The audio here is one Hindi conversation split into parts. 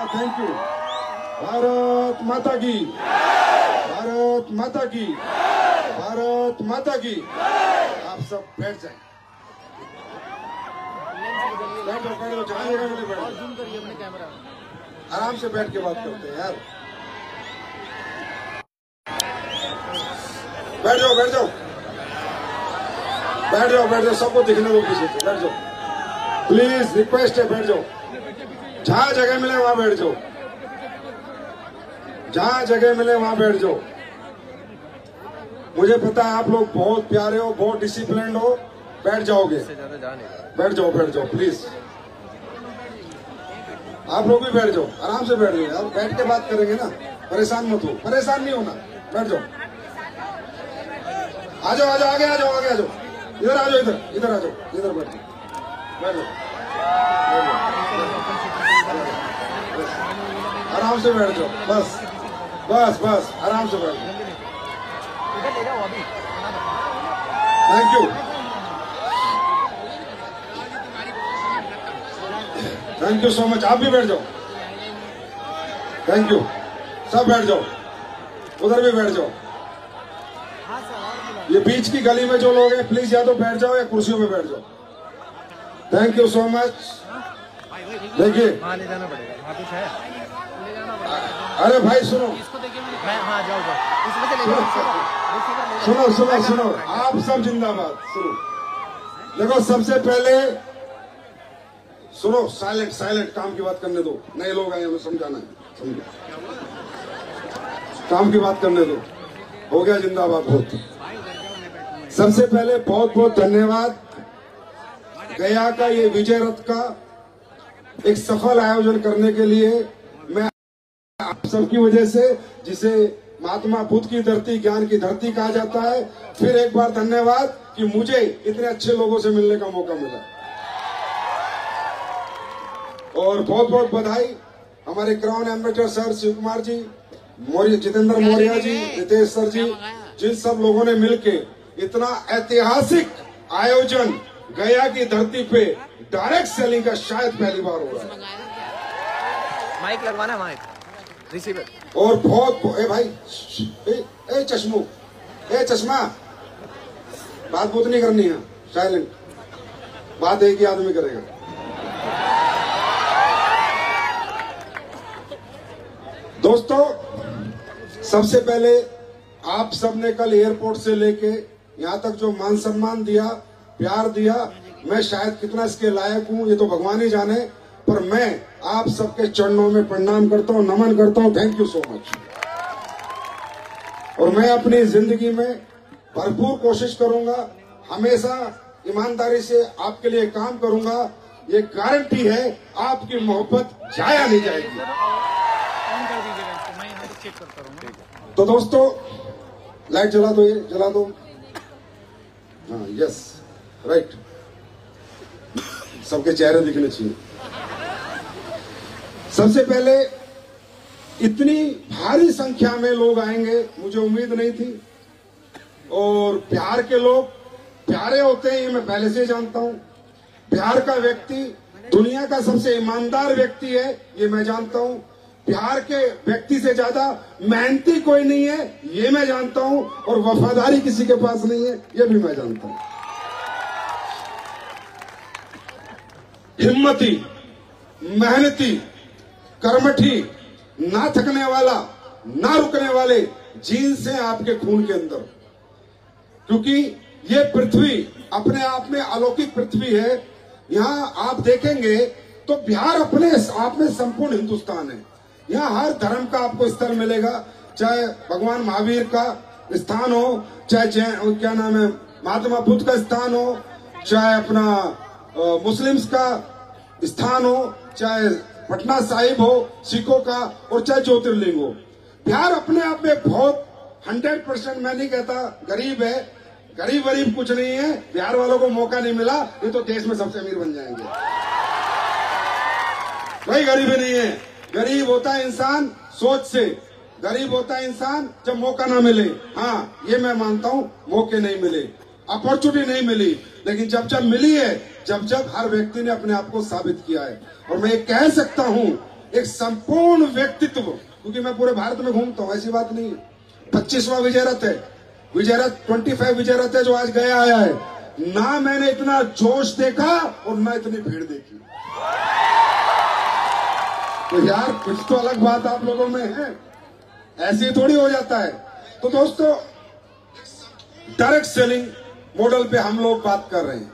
Thank you. भारत माता की, भारत माता की, भारत माता की। आप सब बैठ जाए, बैठो बैठो, जहाँ जगह मिले बैठो। जूम करिए अपने कैमरा, आराम से बैठ के बात करते हैं यार। बैठ जाओ बैठ जाओ बैठ जाओ बैठ जाओ, सबको दिखने दो पीछे से, बैठ जाओ प्लीज, रिक्वेस्ट है बैठ जाओ। जहां जगह मिले वहां बैठ जाओ, जहां जगह मिले वहां बैठ जाओ। मुझे पता है आप लोग बहुत प्यारे हो, बहुत डिसिप्लिन्ड हो, बैठ जाओगे, बैठ जाओ बैठ जाओ प्लीज। आप लोग भी बैठ जाओ, आराम से बैठ जाओ यार, बैठ के बात करेंगे ना, परेशान मत हो, परेशान नहीं होना, बैठ जाओ। आ जाओ आ जाओ, आगे आ जाओ, आगे आ जाओ, इधर आ जाओ, इधर इधर आ जाओ, इधर बैठ जाओ, बैठ जाओ, आराम से बैठ जाओ, बस बस बस, आराम से बैठ जाओ। Thank you, thank you so much. आप भी बैठ जाओ, थैंक यू। सब बैठ जाओ, उधर भी बैठ जाओ। ये बीच की गली में जो लोग हैं प्लीज या तो बैठ जाओ या कुर्सियों पे बैठ जाओ। Thank you so much. देखिए, अरे भाई सुनो, सुनो सुनो सुनो, आप सब जिंदाबाद। सुनो, देखो सबसे पहले सुनो, साइलेंट साइलेंट, काम की बात करने दो, नए लोग आए हमें समझाना है, समझो, काम की बात करने दो। हो गया जिंदाबाद बहुत। सबसे पहले बहुत बहुत धन्यवाद, गया का ये विजय रथ का एक सफल आयोजन करने के लिए। मैं आप सबकी वजह से, जिसे महात्मा बुद्ध की धरती, ज्ञान की धरती कहा जाता है, फिर एक बार धन्यवाद कि मुझे इतने अच्छे लोगों से मिलने का मौका मिला। और बहुत बहुत बधाई हमारे crown ambassador sir Shiv Kumar ji, Jitendra Maurya ji, Ritesh sir ji, जिन सब लोगों ने मिलके इतना ऐतिहासिक आयोजन गया की धरती पे डायरेक्ट सेलिंग का शायद पहली बार हो रहा है। माइक लगवाना, माइक रिसीवर। और बहुत भाई, ए चश्मो, ए चश्मा, बात बहुत नहीं करनी है, साइलेंट, बात एक ही आदमी करेगा। दोस्तों, सबसे पहले आप सबने कल एयरपोर्ट से लेके यहाँ तक जो मान सम्मान दिया, प्यार दिया, मैं शायद कितना इसके लायक हूँ ये तो भगवान ही जाने, पर मैं आप सबके चरणों में प्रणाम करता हूँ, नमन करता हूँ। Thank you so much. और मैं अपनी जिंदगी में भरपूर कोशिश करूंगा, हमेशा ईमानदारी से आपके लिए काम करूंगा। ये गारंटी है आपकी मोहब्बत जाया नहीं जाएगी। तो दोस्तों, लाइट जला दो, ये जला दो। हाँ, यस, राइट, सबके चेहरे दिखने चाहिए। सबसे पहले इतनी भारी संख्या में लोग आएंगे मुझे उम्मीद नहीं थी, और प्यार के लोग प्यारे होते हैं ये मैं पहले से जानता हूं। प्यार का व्यक्ति दुनिया का सबसे ईमानदार व्यक्ति है ये मैं जानता हूं। प्यार के व्यक्ति से ज्यादा मेहनती कोई नहीं है ये मैं जानता हूं, और वफादारी किसी के पास नहीं है ये भी मैं जानता हूं। हिम्मती, मेहनती, कर्मठी, ना थकने वाला, ना रुकने वाले जीन्स हैं आपके खून के अंदर, क्योंकि ये पृथ्वी अपने आप में अलौकिक पृथ्वी है। यहाँ आप देखेंगे तो बिहार अपने आप में संपूर्ण हिंदुस्तान है। यहाँ हर धर्म का आपको स्थल मिलेगा, चाहे भगवान महावीर का स्थान हो, चाहे क्या नाम है महात्मा बुद्ध का स्थान हो, चाहे अपना मुस्लिम्स का स्थान हो, चाहे पटना साहिब हो सिखों का, और चाहे ज्योतिर्लिंग हो। बिहार अपने आप में बहुत 100%, मैं नहीं कहता गरीब है, गरीब वरीब कुछ नहीं है। बिहार वालों को मौका नहीं मिला, ये तो देश में सबसे अमीर बन जाएंगे। कोई गरीबी नहीं है। गरीब होता है इंसान सोच से, गरीब होता है इंसान जब मौका ना मिले। हाँ, ये मैं मानता हूँ, मौके नहीं मिले, अपॉर्चुनिटी नहीं मिली, लेकिन जब जब मिली है, जब जब हर व्यक्ति ने अपने आप को साबित किया है। और मैं ये कह सकता हूँ एक संपूर्ण व्यक्तित्व, क्योंकि मैं पूरे भारत में घूमता हूं, ऐसी बात नहीं है। 25वां विजय रथ है, विजय रथ 25 विजय रथ है जो आज गया आया है। ना मैंने इतना जोश देखा और ना इतनी भीड़ देखी। तो यार कुछ तो अलग बात आप लोगों में है, ऐसे ही थोड़ी हो जाता है। तो दोस्तों, डायरेक्ट सेलिंग मॉडल पे हम लोग बात कर रहे हैं।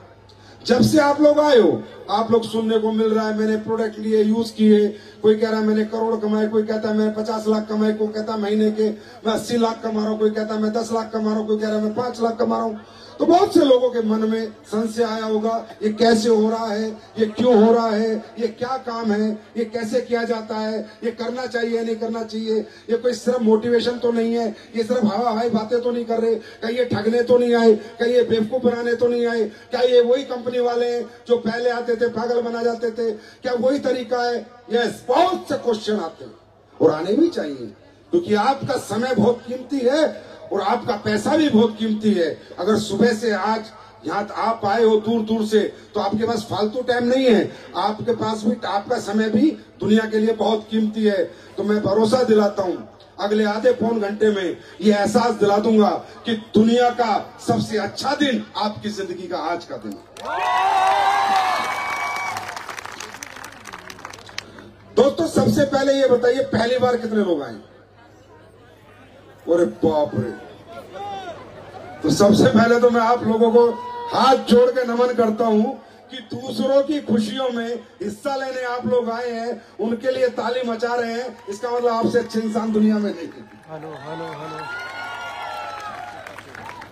जब से आप लोग आए हो, आप लोग सुनने को मिल रहा है मैंने प्रोडक्ट लिए, यूज किए, कोई कह रहा है मैंने करोड़ कमाए, कोई कहता है मैं 50 लाख कमाए, कोई कहता है महीने के मैं 80 लाख कमा रहा हूं, कोई कहता है मैं 10 लाख कमा रहा हूं, कोई कह रहा है मैं 5 लाख कमा रहा हूं। तो बहुत से लोगों के मन में संशय आया होगा, ये कैसे हो रहा है, ये क्यों हो रहा है, ये क्या काम है, ये कैसे किया जाता है, ये करना चाहिए नहीं करना चाहिए, ये कोई सिर्फ मोटिवेशन तो नहीं है, ये सिर्फ हवा हवाई बातें तो नहीं कर रहे, कहीं ये ठगने तो नहीं आए, कहीं ये बेवकूफ बनाने तो नहीं आए, क्या ये वही कंपनी वाले हैं जो पहले आते थे पागल बना जाते थे, क्या वही तरीका है? यस, बहुत से क्वेश्चन आते हैं और आने भी चाहिए, क्योंकि आपका समय बहुत कीमती है और आपका पैसा भी बहुत कीमती है। अगर सुबह से आज यहाँ आप आए हो दूर दूर से, तो आपके पास फालतू टाइम नहीं है, आपके पास भी आपका समय भी दुनिया के लिए बहुत कीमती है। तो मैं भरोसा दिलाता हूँ अगले आधे पौन घंटे में ये एहसास दिला दूंगा कि दुनिया का सबसे अच्छा दिन आपकी जिंदगी का आज का दिन। दोस्तों, सबसे पहले ये बताइए पहली बार कितने लोग आए? अरे बाप रे! तो सबसे पहले तो मैं आप लोगों को हाथ जोड़ के नमन करता हूं कि दूसरों की खुशियों में हिस्सा लेने आप लोग आए हैं, उनके लिए ताली मचा रहे हैं। इसका मतलब आपसे अच्छे इंसान दुनिया में नहीं। हेलो हेलो हेलो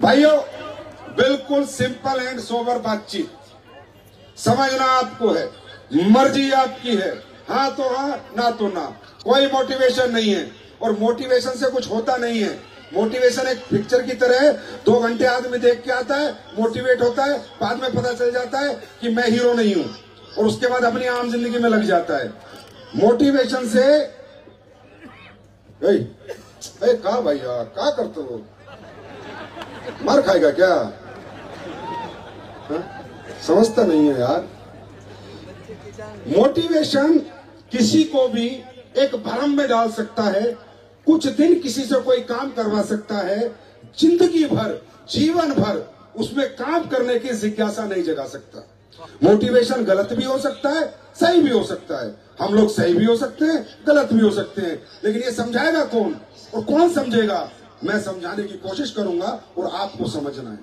भाइयों, बिल्कुल सिंपल एंड सोबर बातचीत, समझना आपको है, मर्जी आपकी है, हाँ तो हाँ, ना तो ना, कोई मोटिवेशन नहीं है। और मोटिवेशन से कुछ होता नहीं है। मोटिवेशन एक पिक्चर की तरह है, 2 घंटे आदमी देख के आता है, मोटिवेट होता है, बाद में पता चल जाता है कि मैं हीरो नहीं हूं, और उसके बाद अपनी आम जिंदगी में लग जाता है। मोटिवेशन से कहा भैया क्या करते हो, मार खाएगा क्या? समझता नहीं है यार। मोटिवेशन किसी को भी एक भ्रम में डाल सकता है, कुछ दिन किसी से कोई काम करवा सकता है, जिंदगी भर जीवन भर उसमें काम करने की जिज्ञासा नहीं जगा सकता। मोटिवेशन गलत भी हो सकता है, सही भी हो सकता है। हम लोग सही भी हो सकते हैं, गलत भी हो सकते हैं, लेकिन ये समझाएगा कौन और कौन समझेगा? मैं समझाने की कोशिश करूंगा और आपको समझना है।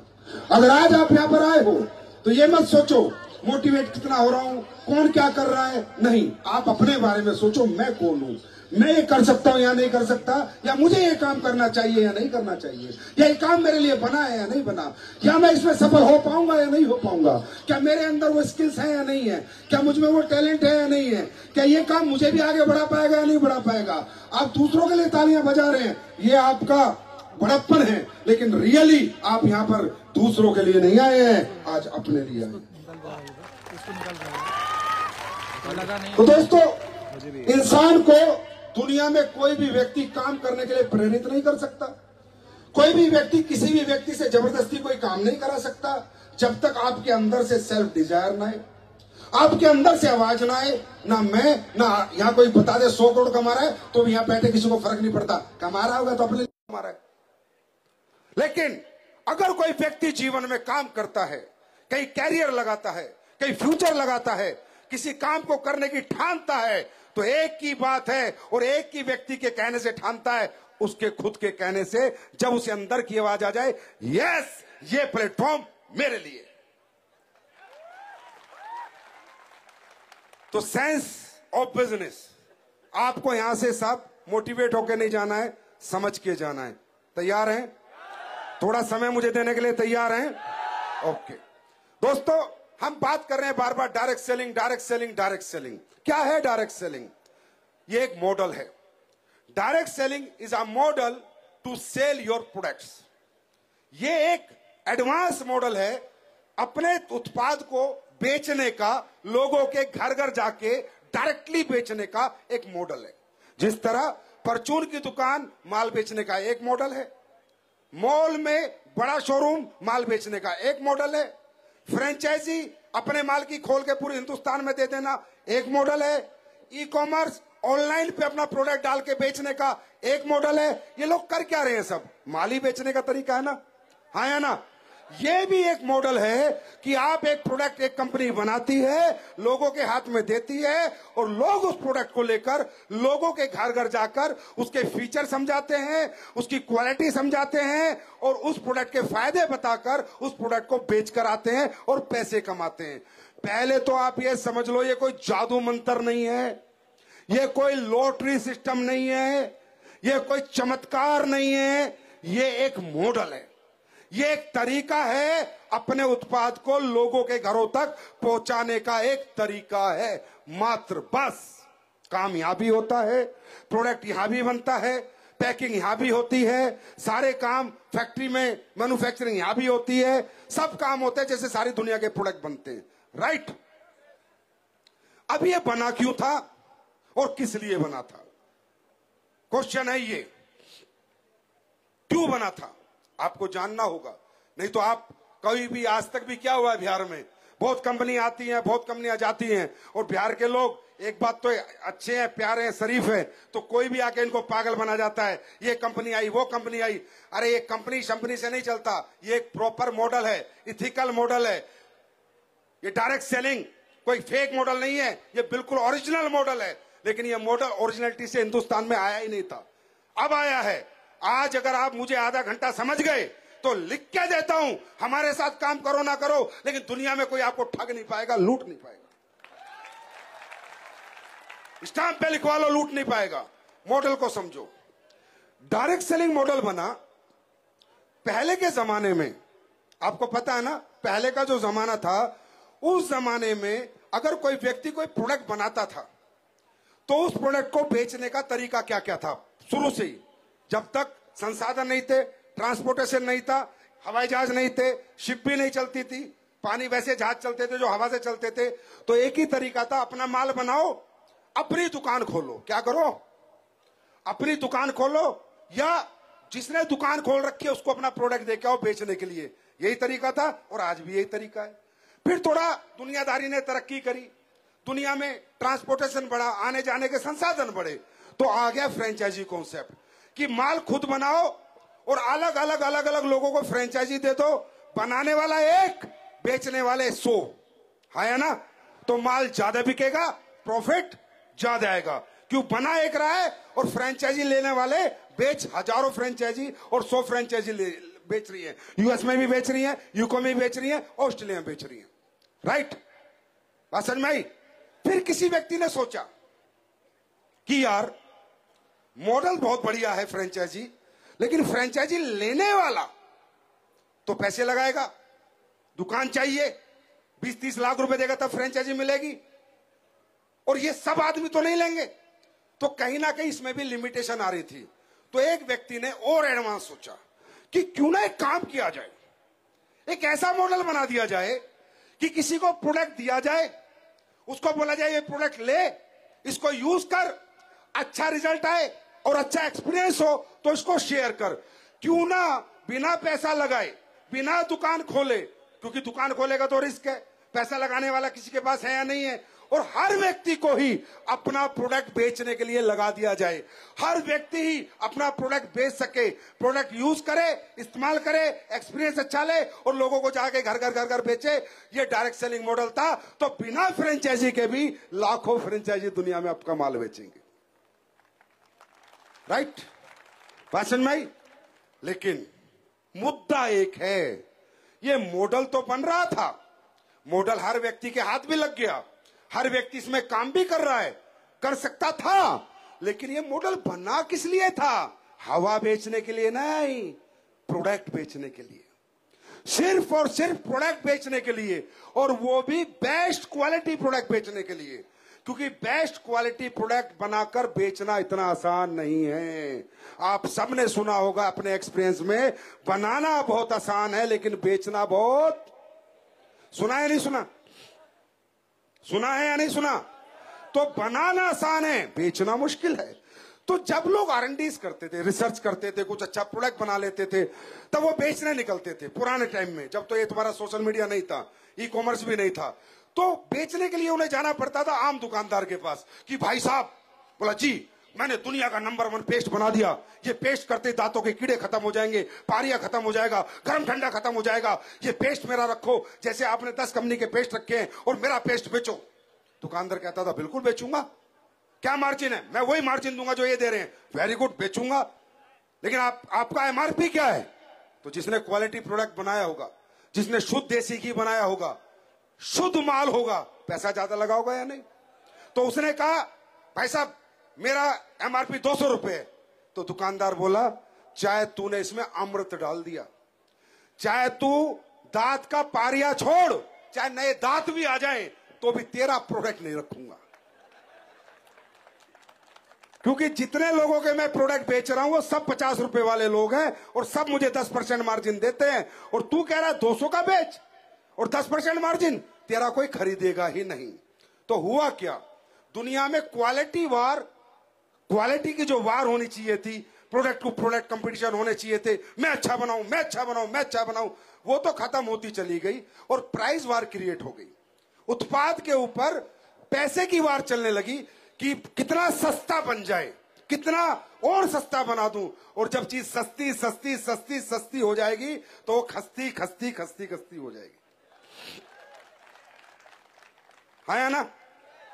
अगर आज आप यहाँ पर आए हो तो ये मत सोचो मोटिवेट कितना हो रहा हूं, कौन क्या कर रहा है, नहीं। आप अपने बारे में सोचो, मैं कौन हूं, मैं ये कर सकता हूं या नहीं कर सकता, या मुझे ये काम करना चाहिए या नहीं करना चाहिए, या ये काम मेरे लिए बना है या नहीं बना, या मैं इसमें सफल हो पाऊंगा या नहीं हो पाऊंगा, क्या मेरे अंदर वो स्किल्स है या नहीं है, क्या मुझ में वो टैलेंट है या नहीं है, क्या ये काम मुझे भी आगे बढ़ा पाएगा या नहीं बढ़ा पाएगा। आप दूसरों के लिए तालियां बजा रहे हैं, ये आपका बड़प्पन है, लेकिन रियली आप यहाँ पर दूसरों के लिए नहीं आए हैं, आज अपने लिए आए। तो दोस्तों, इंसान को दुनिया में कोई भी व्यक्ति काम करने के लिए प्रेरित नहीं कर सकता। कोई भी व्यक्ति किसी भी व्यक्ति से जबरदस्ती कोई काम नहीं करा सकता, जब तक आपके अंदर से सेल्फ डिजायर ना आए, आपके अंदर से आवाज ना आए। ना मैं, ना यहाँ कोई बता दे 100 करोड़ कमा रहा है तो भी यहाँ बैठे किसी को फर्क नहीं पड़ता, कमा रहा होगा तो अपने लिए कमा रहा है। लेकिन अगर कोई व्यक्ति जीवन में काम करता है, कहीं कैरियर लगाता है, कहीं फ्यूचर लगाता है, किसी काम को करने की ठानता है, तो एक ही बात है और एक ही व्यक्ति के कहने से ठानता है, उसके खुद के कहने से। जब उसे अंदर की आवाज आ जाए, यस ये प्लेटफॉर्म मेरे लिए। तो सेंस ऑफ बिजनेस, आपको यहां से सब मोटिवेट होकर नहीं जाना है, समझ के जाना है। तैयार हैं? थोड़ा समय मुझे देने के लिए तैयार हैं? ओके दोस्तों, हम बात कर रहे हैं बार बार direct selling, direct selling, direct selling. क्या है डायरेक्ट सेलिंग? ये एक मॉडल है। Direct selling is a model to sell your products. ये एक एडवांस मॉडल है अपने उत्पाद को बेचने का, लोगों के घर घर जाके डायरेक्टली बेचने का एक मॉडल है। जिस तरह परचून की दुकान माल बेचने का एक मॉडल है, मॉल में बड़ा शोरूम माल बेचने का एक मॉडल है, फ्रेंचाइजी अपने माल की खोल के पूरे हिंदुस्तान में दे देना एक मॉडल है, ई कॉमर्स ऑनलाइन पे अपना प्रोडक्ट डाल के बेचने का एक मॉडल है। ये लोग कर क्या रहे हैं? सब माल ही बेचने का तरीका है ना, हाँ या ना? ये भी एक मॉडल है कि आप एक प्रोडक्ट, एक कंपनी बनाती है, लोगों के हाथ में देती है और लोग उस प्रोडक्ट को लेकर लोगों के घर घर जाकर उसके फीचर समझाते हैं, उसकी क्वालिटी समझाते हैं और उस प्रोडक्ट के फायदे बताकर उस प्रोडक्ट को बेच कर आते हैं और पैसे कमाते हैं। पहले तो आप ये समझ लो, ये कोई जादू मंत्र नहीं है, ये कोई लॉटरी सिस्टम नहीं है, ये कोई चमत्कार नहीं है, ये एक मॉडल है, ये एक तरीका है, अपने उत्पाद को लोगों के घरों तक पहुंचाने का एक तरीका है मात्र। बस काम यहां भी होता है, प्रोडक्ट यहां भी बनता है, पैकिंग यहां भी होती है, सारे काम फैक्ट्री में मैन्युफैक्चरिंग यहां भी होती है, सब काम होते हैं जैसे सारी दुनिया के प्रोडक्ट बनते हैं, राइट? अब ये बना क्यों था और किस लिए बना था? क्वेश्चन है ये, क्यों बना था आपको जानना होगा। नहीं तो आप कभी भी, आज तक भी क्या हुआ है बिहार में, बहुत कंपनी आती हैं, बहुत कंपनियां जाती हैं और बिहार के लोग एक बात तो अच्छे हैं, प्यारे हैं, शरीफ हैं, तो कोई भी आके इनको पागल बना जाता है। ये कंपनी आई, वो कंपनी आई। अरे ये कंपनी शंपनी से नहीं चलता, ये एक प्रॉपर मॉडल है, इथिकल मॉडल है, ये डायरेक्ट सेलिंग कोई फेक मॉडल नहीं है, ये बिल्कुल ओरिजिनल मॉडल है। लेकिन ये मॉडल ओरिजिनलिटी से हिंदुस्तान में आया ही नहीं था, अब आया है। आज अगर आप मुझे आधा घंटा समझ गए तो लिख के देता हूं, हमारे साथ काम करो ना करो, लेकिन दुनिया में कोई आपको ठग नहीं पाएगा, लूट नहीं पाएगा। स्टाम्प पे लिखवा लो, लूट नहीं पाएगा। मॉडल को समझो। डायरेक्ट सेलिंग मॉडल बना पहले के जमाने में, आपको पता है ना, पहले का जो जमाना था, उस जमाने में अगर कोई व्यक्ति कोई प्रोडक्ट बनाता था तो उस प्रोडक्ट को बेचने का तरीका क्या क्या था? शुरू से ही, जब तक संसाधन नहीं थे, ट्रांसपोर्टेशन नहीं था, हवाई जहाज नहीं थे, शिप भी नहीं चलती थी, पानी वैसे जहाज चलते थे जो हवा से चलते थे, तो एक ही तरीका था, अपना माल बनाओ, अपनी दुकान खोलो। क्या करो? अपनी दुकान खोलो, या जिसने दुकान खोल रखी है उसको अपना प्रोडक्ट देके आओ बेचने के लिए। यही तरीका था और आज भी यही तरीका है। फिर थोड़ा दुनियादारी ने तरक्की करी, दुनिया में ट्रांसपोर्टेशन बढ़ा, आने जाने के संसाधन बढ़े, तो आ गया फ्रेंचाइजी कॉन्सेप्ट कि माल खुद बनाओ और अलग अलग लोगों को फ्रेंचाइजी दे दो, बनाने वाला एक, बेचने वाले 100, है ना? तो माल ज्यादा बिकेगा, प्रॉफिट ज्यादा आएगा। क्यों? बना एक रहा है और फ्रेंचाइजी लेने वाले बेच हजारों फ्रेंचाइजी और 100 फ्रेंचाइजी बेच रही है। यूएस में भी बेच रही है, यूके में भी बेच रही है, ऑस्ट्रेलिया में बेच रही है, राइट? बात समझ में आई? फिर किसी व्यक्ति ने सोचा कि यार मॉडल बहुत बढ़िया है फ्रेंचाइजी, लेकिन फ्रेंचाइजी लेने वाला तो पैसे लगाएगा, दुकान चाहिए, 20-30 लाख रुपए देगा तब फ्रेंचाइजी मिलेगी, और ये सब आदमी तो नहीं लेंगे। तो कहीं ना कहीं इसमें भी लिमिटेशन आ रही थी। तो एक व्यक्ति ने और एडवांस सोचा कि क्यों ना एक काम किया जाए, एक ऐसा मॉडल बना दिया जाए कि किसी को प्रोडक्ट दिया जाए, उसको बोला जाए ये प्रोडक्ट ले, इसको यूज कर, अच्छा रिजल्ट आए और अच्छा एक्सपीरियंस हो तो इसको शेयर कर। क्यों ना बिना पैसा लगाए, बिना दुकान खोले, क्योंकि दुकान खोलेगा तो रिस्क है, पैसा लगाने वाला किसी के पास है या नहीं है, और हर व्यक्ति को ही अपना प्रोडक्ट बेचने के लिए लगा दिया जाए। हर व्यक्ति ही अपना प्रोडक्ट बेच सके, प्रोडक्ट यूज करे, इस्तेमाल करे, एक्सपीरियंस अच्छा ले और लोगों को जाके घर घर बेचे। ये डायरेक्ट सेलिंग मॉडल था। तो बिना फ्रेंचाइजी के भी लाखों फ्रेंचाइजी दुनिया में आपका माल बेचेंगे, राइट? बात समझ में आई? लेकिन मुद्दा एक है, ये मॉडल तो बन रहा था, मॉडल हर व्यक्ति के हाथ भी लग गया, हर व्यक्ति इसमें काम भी कर रहा है, कर सकता था, लेकिन ये मॉडल बना किस लिए था? हवा बेचने के लिए नहीं, प्रोडक्ट बेचने के लिए, सिर्फ और सिर्फ प्रोडक्ट बेचने के लिए, और वो भी बेस्ट क्वालिटी प्रोडक्ट बेचने के लिए। क्योंकि बेस्ट क्वालिटी प्रोडक्ट बनाकर बेचना इतना आसान नहीं है। आप सबने सुना होगा अपने एक्सपीरियंस में, बनाना बहुत आसान है लेकिन बेचना बहुत, सुना है नहीं सुना? सुना है या नहीं सुना? तो बनाना आसान है, बेचना मुश्किल है। तो जब लोग R&D करते थे, रिसर्च करते थे, कुछ अच्छा प्रोडक्ट बना लेते थे, तब वो बेचने निकलते थे। पुराने टाइम में, जब तो ये तुम्हारा सोशल मीडिया नहीं था, ई-कॉमर्स भी नहीं था, तो बेचने के लिए उन्हें जाना पड़ता था आम दुकानदार के पास कि भाई साहब बोला जी मैंने दुनिया का नंबर 1 पेस्ट बना दिया, ये पेस्ट करते दांतों के कीड़े खत्म हो जाएंगे, पारिया खत्म हो जाएगा, गर्म ठंडा खत्म हो जाएगा, ये पेस्ट मेरा रखो, जैसे आपने 10 कंपनी के पेस्ट रखे हैं और मेरा पेस्ट बेचो। दुकानदार कहता था बिल्कुल बेचूंगा, क्या मार्जिन है? मैं वही मार्जिन दूंगा जो ये दे रहे हैं। वेरी गुड, बेचूंगा, लेकिन आपका एमआरपी क्या है? तो जिसने क्वालिटी प्रोडक्ट बनाया होगा, जिसने शुद्ध देसी घी बनाया होगा, शुद्ध माल होगा, पैसा ज्यादा लगा होगा या नहीं? तो उसने कहा भाई साहब मेरा एमआरपी 200 रुपए है। तो दुकानदार बोला चाहे तूने इसमें अमृत डाल दिया, चाहे तू दांत का पारिया छोड़, चाहे नए दांत भी आ जाएं, तो भी तेरा प्रोडक्ट नहीं रखूंगा, क्योंकि जितने लोगों के मैं प्रोडक्ट बेच रहा हूं वो सब 50 रुपए वाले लोग हैं और सब मुझे 10% मार्जिन देते हैं, और तू कह रहा है 200 का बेच और 10% मार्जिन, तेरा कोई खरीदेगा ही नहीं। तो हुआ क्या, दुनिया में क्वालिटी की जो वार होनी चाहिए थी, प्रोडक्ट टू प्रोडक्ट कंपटीशन होने चाहिए थे, मैं अच्छा बनाऊं, मैं अच्छा बनाऊं, मैं अच्छा बनाऊं, वो तो खत्म होती चली गई और प्राइस वार क्रिएट हो गई। उत्पाद के ऊपर पैसे की वार चलने लगी कि कितना सस्ता बन जाए, कितना और सस्ता बना दूं, और जब चीज सस्ती सस्ती सस्ती सस्ती हो जाएगी तो वो खस्ती खस्ती खस्ती खस्ती हो जाएगी। है ना?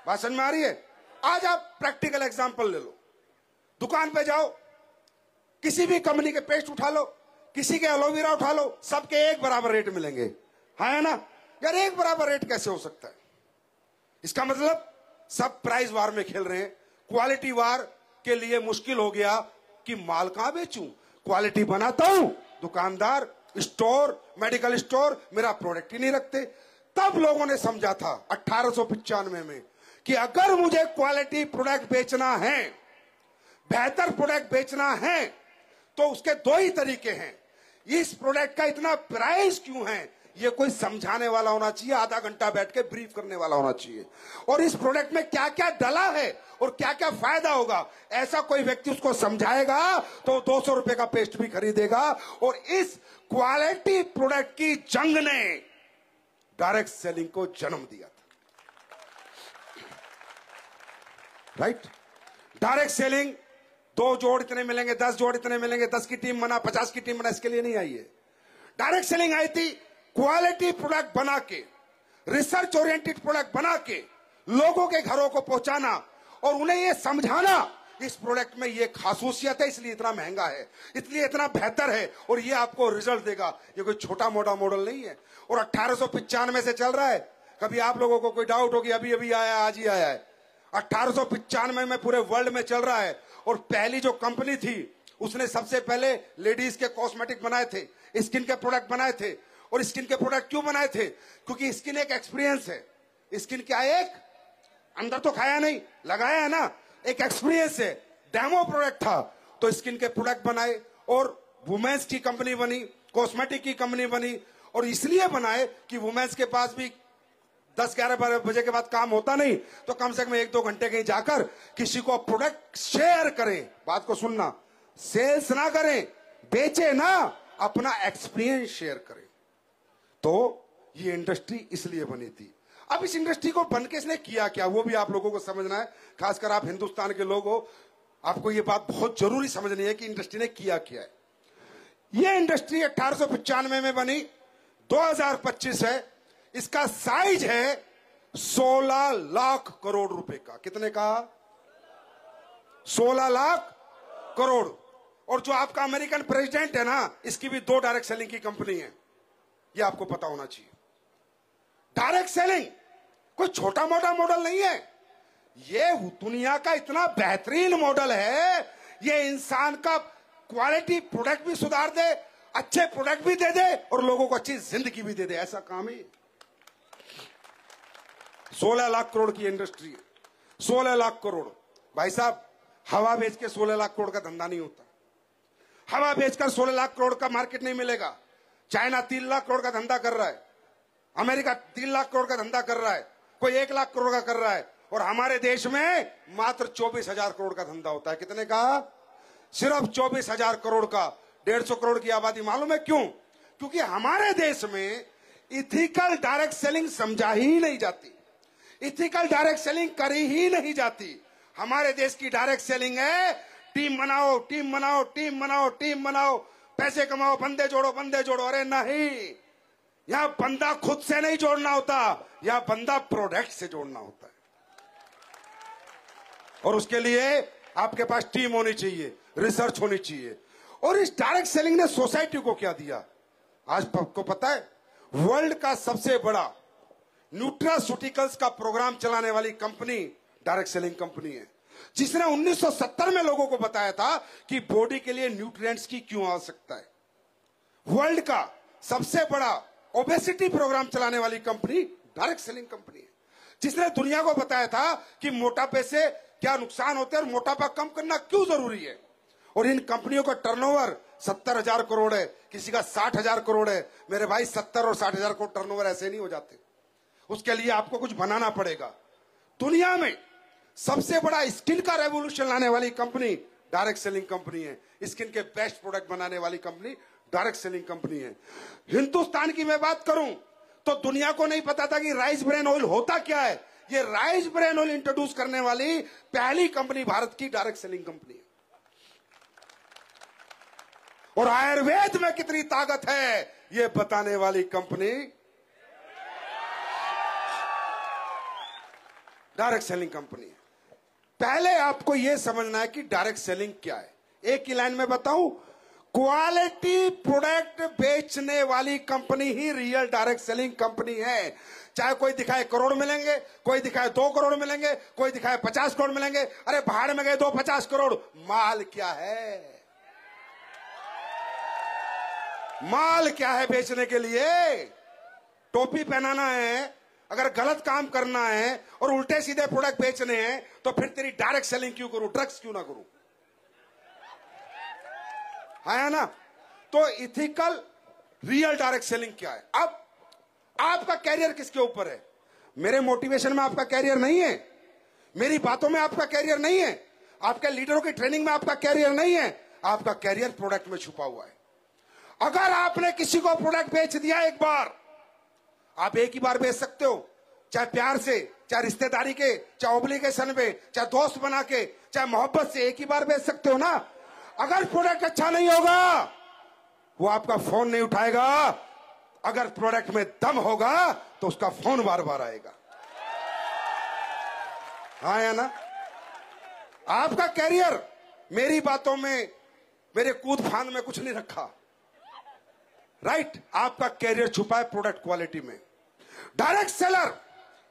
बात समझ में आ रही है? आज आप प्रैक्टिकल एग्जांपल ले लो, दुकान पे जाओ, किसी भी कंपनी के पेस्ट उठा लो, किसी के एलोवेरा उठा लो, सबके एक बराबर रेट मिलेंगे। है ना यार? एक बराबर रेट कैसे हो सकता है? इसका मतलब सब प्राइस वार में खेल रहे हैं। क्वालिटी वार के लिए मुश्किल हो गया कि माल कहां बेचूं, क्वालिटी बनाता हूं, दुकानदार, स्टोर, मेडिकल स्टोर मेरा प्रोडक्ट ही नहीं रखते। तब लोगों ने समझा था 1895 में कि अगर मुझे क्वालिटी प्रोडक्ट बेचना है, बेहतर प्रोडक्ट बेचना है, तो उसके 2 ही तरीके हैं। इस प्रोडक्ट का इतना प्राइस क्यों है, ये कोई समझाने वाला होना चाहिए, आधा घंटा बैठ के ब्रीफ करने वाला होना चाहिए, और इस प्रोडक्ट में क्या क्या डला है और क्या क्या फायदा होगा, ऐसा कोई व्यक्ति उसको समझाएगा तो 200 रुपए का पेस्ट भी खरीदेगा। और इस क्वालिटी प्रोडक्ट की जंग ने डायरेक्ट सेलिंग को जन्म दिया था। राइट? डायरेक्ट सेलिंग 2 जोड़ इतने मिलेंगे, 10 जोड़ इतने मिलेंगे, 10 की टीम बना, 50 की टीम बना, इसके लिए नहीं आई है। डायरेक्ट सेलिंग आई थी क्वालिटी प्रोडक्ट बना के, रिसर्च ओरिएंटेड प्रोडक्ट बना के लोगों के घरों को पहुंचाना और उन्हें यह समझाना इस प्रोडक्ट में ये खासूसियत है, इसलिए इतना महंगा है, इसलिए इतना बेहतर है और ये आपको रिजल्ट देगा। ये कोई छोटा मोटा मॉडल नहीं है और 1895 से चल रहा है। कभी आप लोगों को कोई डाउट होगी, अभी अभी आया, आज ही आया है। 1895 में पूरे वर्ल्ड में चल रहा है और पहली जो कंपनी थी उसने सबसे पहले लेडीज के कॉस्मेटिक बनाए थे, स्किन के प्रोडक्ट बनाए थे। और स्किन के प्रोडक्ट क्यों बनाए थे? क्योंकि स्किन एक एक्सपीरियंस है। स्किन क्या है? एक अंदर तो खाया नहीं, लगाया है ना, एक एक्सपीरियंस है, डेमो प्रोडक्ट था। तो स्किन के प्रोडक्ट बनाए और वुमेन्स की कंपनी बनी, कॉस्मेटिक की कंपनी बनी। और इसलिए बनाए कि वुमेन्स के पास भी 10-11 बजे के बाद काम होता नहीं, तो कम से कम 1-2 घंटे कहीं जाकर किसी को प्रोडक्ट शेयर करें। बात को सुनना, सेल्स ना करें, बेचे ना, अपना एक्सपीरियंस शेयर करें। तो ये इंडस्ट्री इसलिए बनी थी। अब इस इंडस्ट्री को बन के इसने किया क्या, वो भी आप लोगों को समझना है। खासकर आप हिंदुस्तान के लोग हो, आपको ये बात बहुत जरूरी समझनी है कि इंडस्ट्री ने किया क्या है। ये इंडस्ट्री 1895 में बनी, 2025 है, इसका साइज है 16 लाख करोड़ रुपए का। कितने का? 16 लाख करोड़। और जो आपका अमेरिकन प्रेसिडेंट है ना, इसकी भी 2 डायरेक्ट सेलिंग की कंपनी है, ये आपको पता होना चाहिए। डायरेक्ट सेलिंग कोई छोटा मोटा मॉडल नहीं है, ये दुनिया का इतना बेहतरीन मॉडल है। ये इंसान का क्वालिटी प्रोडक्ट भी सुधार दे, अच्छे प्रोडक्ट भी दे दे और लोगों को अच्छी जिंदगी भी दे दे, ऐसा काम है। 16 लाख करोड़ की इंडस्ट्री है, 16 लाख करोड़। भाई साहब, हवा बेच के 16 लाख करोड़ का धंधा नहीं होता। हवा बेचकर 16 लाख करोड़ का मार्केट नहीं मिलेगा। चाइना 3 लाख करोड़ का धंधा कर रहा है, अमेरिका 3 लाख करोड़ का धंधा कर रहा है, कोई 1 लाख करोड़ का कर रहा है, और हमारे देश में मात्र 24,000 करोड़ का धंधा होता है। कितने का? सिर्फ 24,000 करोड़ का। 150 करोड़ की आबादी। मालूम है क्यों? क्योंकि हमारे देश में इथिकल डायरेक्ट सेलिंग समझा ही नहीं जाती, इथिकल डायरेक्ट सेलिंग करी ही नहीं जाती। हमारे देश की डायरेक्ट सेलिंग है टीम बनाओ, टीम बनाओ, टीम बनाओ, टीम बनाओ, पैसे कमाओ, बंदे जोड़ो, बंदे जोड़ो। अरे नहीं, यहां बंदा खुद से नहीं जोड़ना होता, यहां बंदा प्रोडक्ट से जोड़ना होता है। और उसके लिए आपके पास टीम होनी चाहिए, रिसर्च होनी चाहिए। और इस डायरेक्ट सेलिंग ने सोसाइटी को क्या दिया? आज आपको पता है, वर्ल्ड का सबसे बड़ा न्यूट्रास्यूटिकल्स का प्रोग्राम चलाने वाली कंपनी डायरेक्ट सेलिंग कंपनी है, जिसने 1970 में लोगों को बताया था कि बॉडी के लिए न्यूट्रिएंट्स की क्यों आवश्यकता है। वर्ल्ड का सबसे बड़ा ओबेसिटी प्रोग्राम चलाने वाली कंपनी डायरेक्ट सेलिंग कंपनी है, जिसने दुनिया को बताया था कि मोटापे से क्या नुकसान होते हैं और मोटापा कम करना क्यों जरूरी है। और इन कंपनियों का टर्नओवर 70,000 करोड़ है, किसी का 60,000 करोड़ है। मेरे भाई 70 और 60,000 करोड़ टर्नओवर ऐसे नहीं हो जाते, उसके लिए आपको कुछ बनाना पड़ेगा। दुनिया में सबसे बड़ा स्किन का रेवोल्यूशन लाने वाली कंपनी डायरेक्ट सेलिंग कंपनी है। स्किन के बेस्ट प्रोडक्ट बनाने वाली कंपनी डायरेक्ट सेलिंग कंपनी है। हिंदुस्तान की मैं बात करूं तो दुनिया को नहीं पता था कि राइस ब्रेन ऑयल होता क्या है। ये राइस ब्रेन ऑयल इंट्रोड्यूस करने वाली पहली कंपनी भारत की डायरेक्ट सेलिंग कंपनी है। और आयुर्वेद में कितनी ताकत है ये बताने वाली कंपनी डायरेक्ट सेलिंग कंपनी है। पहले आपको यह समझना है कि डायरेक्ट सेलिंग क्या है। एक ही लाइन में बताऊं, क्वालिटी प्रोडक्ट बेचने वाली कंपनी ही रियल डायरेक्ट सेलिंग कंपनी है। चाहे कोई दिखाए करोड़ मिलेंगे, कोई दिखाए 2 करोड़ मिलेंगे, कोई दिखाए 50 करोड़ मिलेंगे। अरे भाड़ में गए 250 करोड़, माल क्या है? माल क्या है बेचने के लिए? टोपी पहनाना है, अगर गलत काम करना है और उल्टे सीधे प्रोडक्ट बेचने हैं तो फिर तेरी डायरेक्ट सेलिंग क्यों करूं, ड्रग्स क्यों ना करूं? है ना? तो इथिकल रियल डायरेक्ट सेलिंग क्या है? अब आपका कैरियर किसके ऊपर है? मेरे मोटिवेशन में आपका कैरियर नहीं है, मेरी बातों में आपका कैरियर नहीं है, आपके लीडरों की ट्रेनिंग में आपका कैरियर नहीं है। आपका कैरियर प्रोडक्ट में छुपा हुआ है। अगर आपने किसी को प्रोडक्ट बेच दिया एक बार, आप एक ही बार बेच सकते हो, चाहे प्यार से, चाहे रिश्तेदारी के, चाहे ऑब्लिगेशन पे, चाहे दोस्त बना के, चाहे मोहब्बत से, एक ही बार बेच सकते हो ना। अगर प्रोडक्ट अच्छा नहीं होगा वो आपका फोन नहीं उठाएगा, अगर प्रोडक्ट में दम होगा तो उसका फोन बार बार आएगा। हाँ या ना? आपका कैरियर, मेरी बातों में, मेरे कूद फान में कुछ नहीं रखा, राइट? आपका कैरियर छुपा है प्रोडक्ट क्वालिटी में। डायरेक्ट सेलर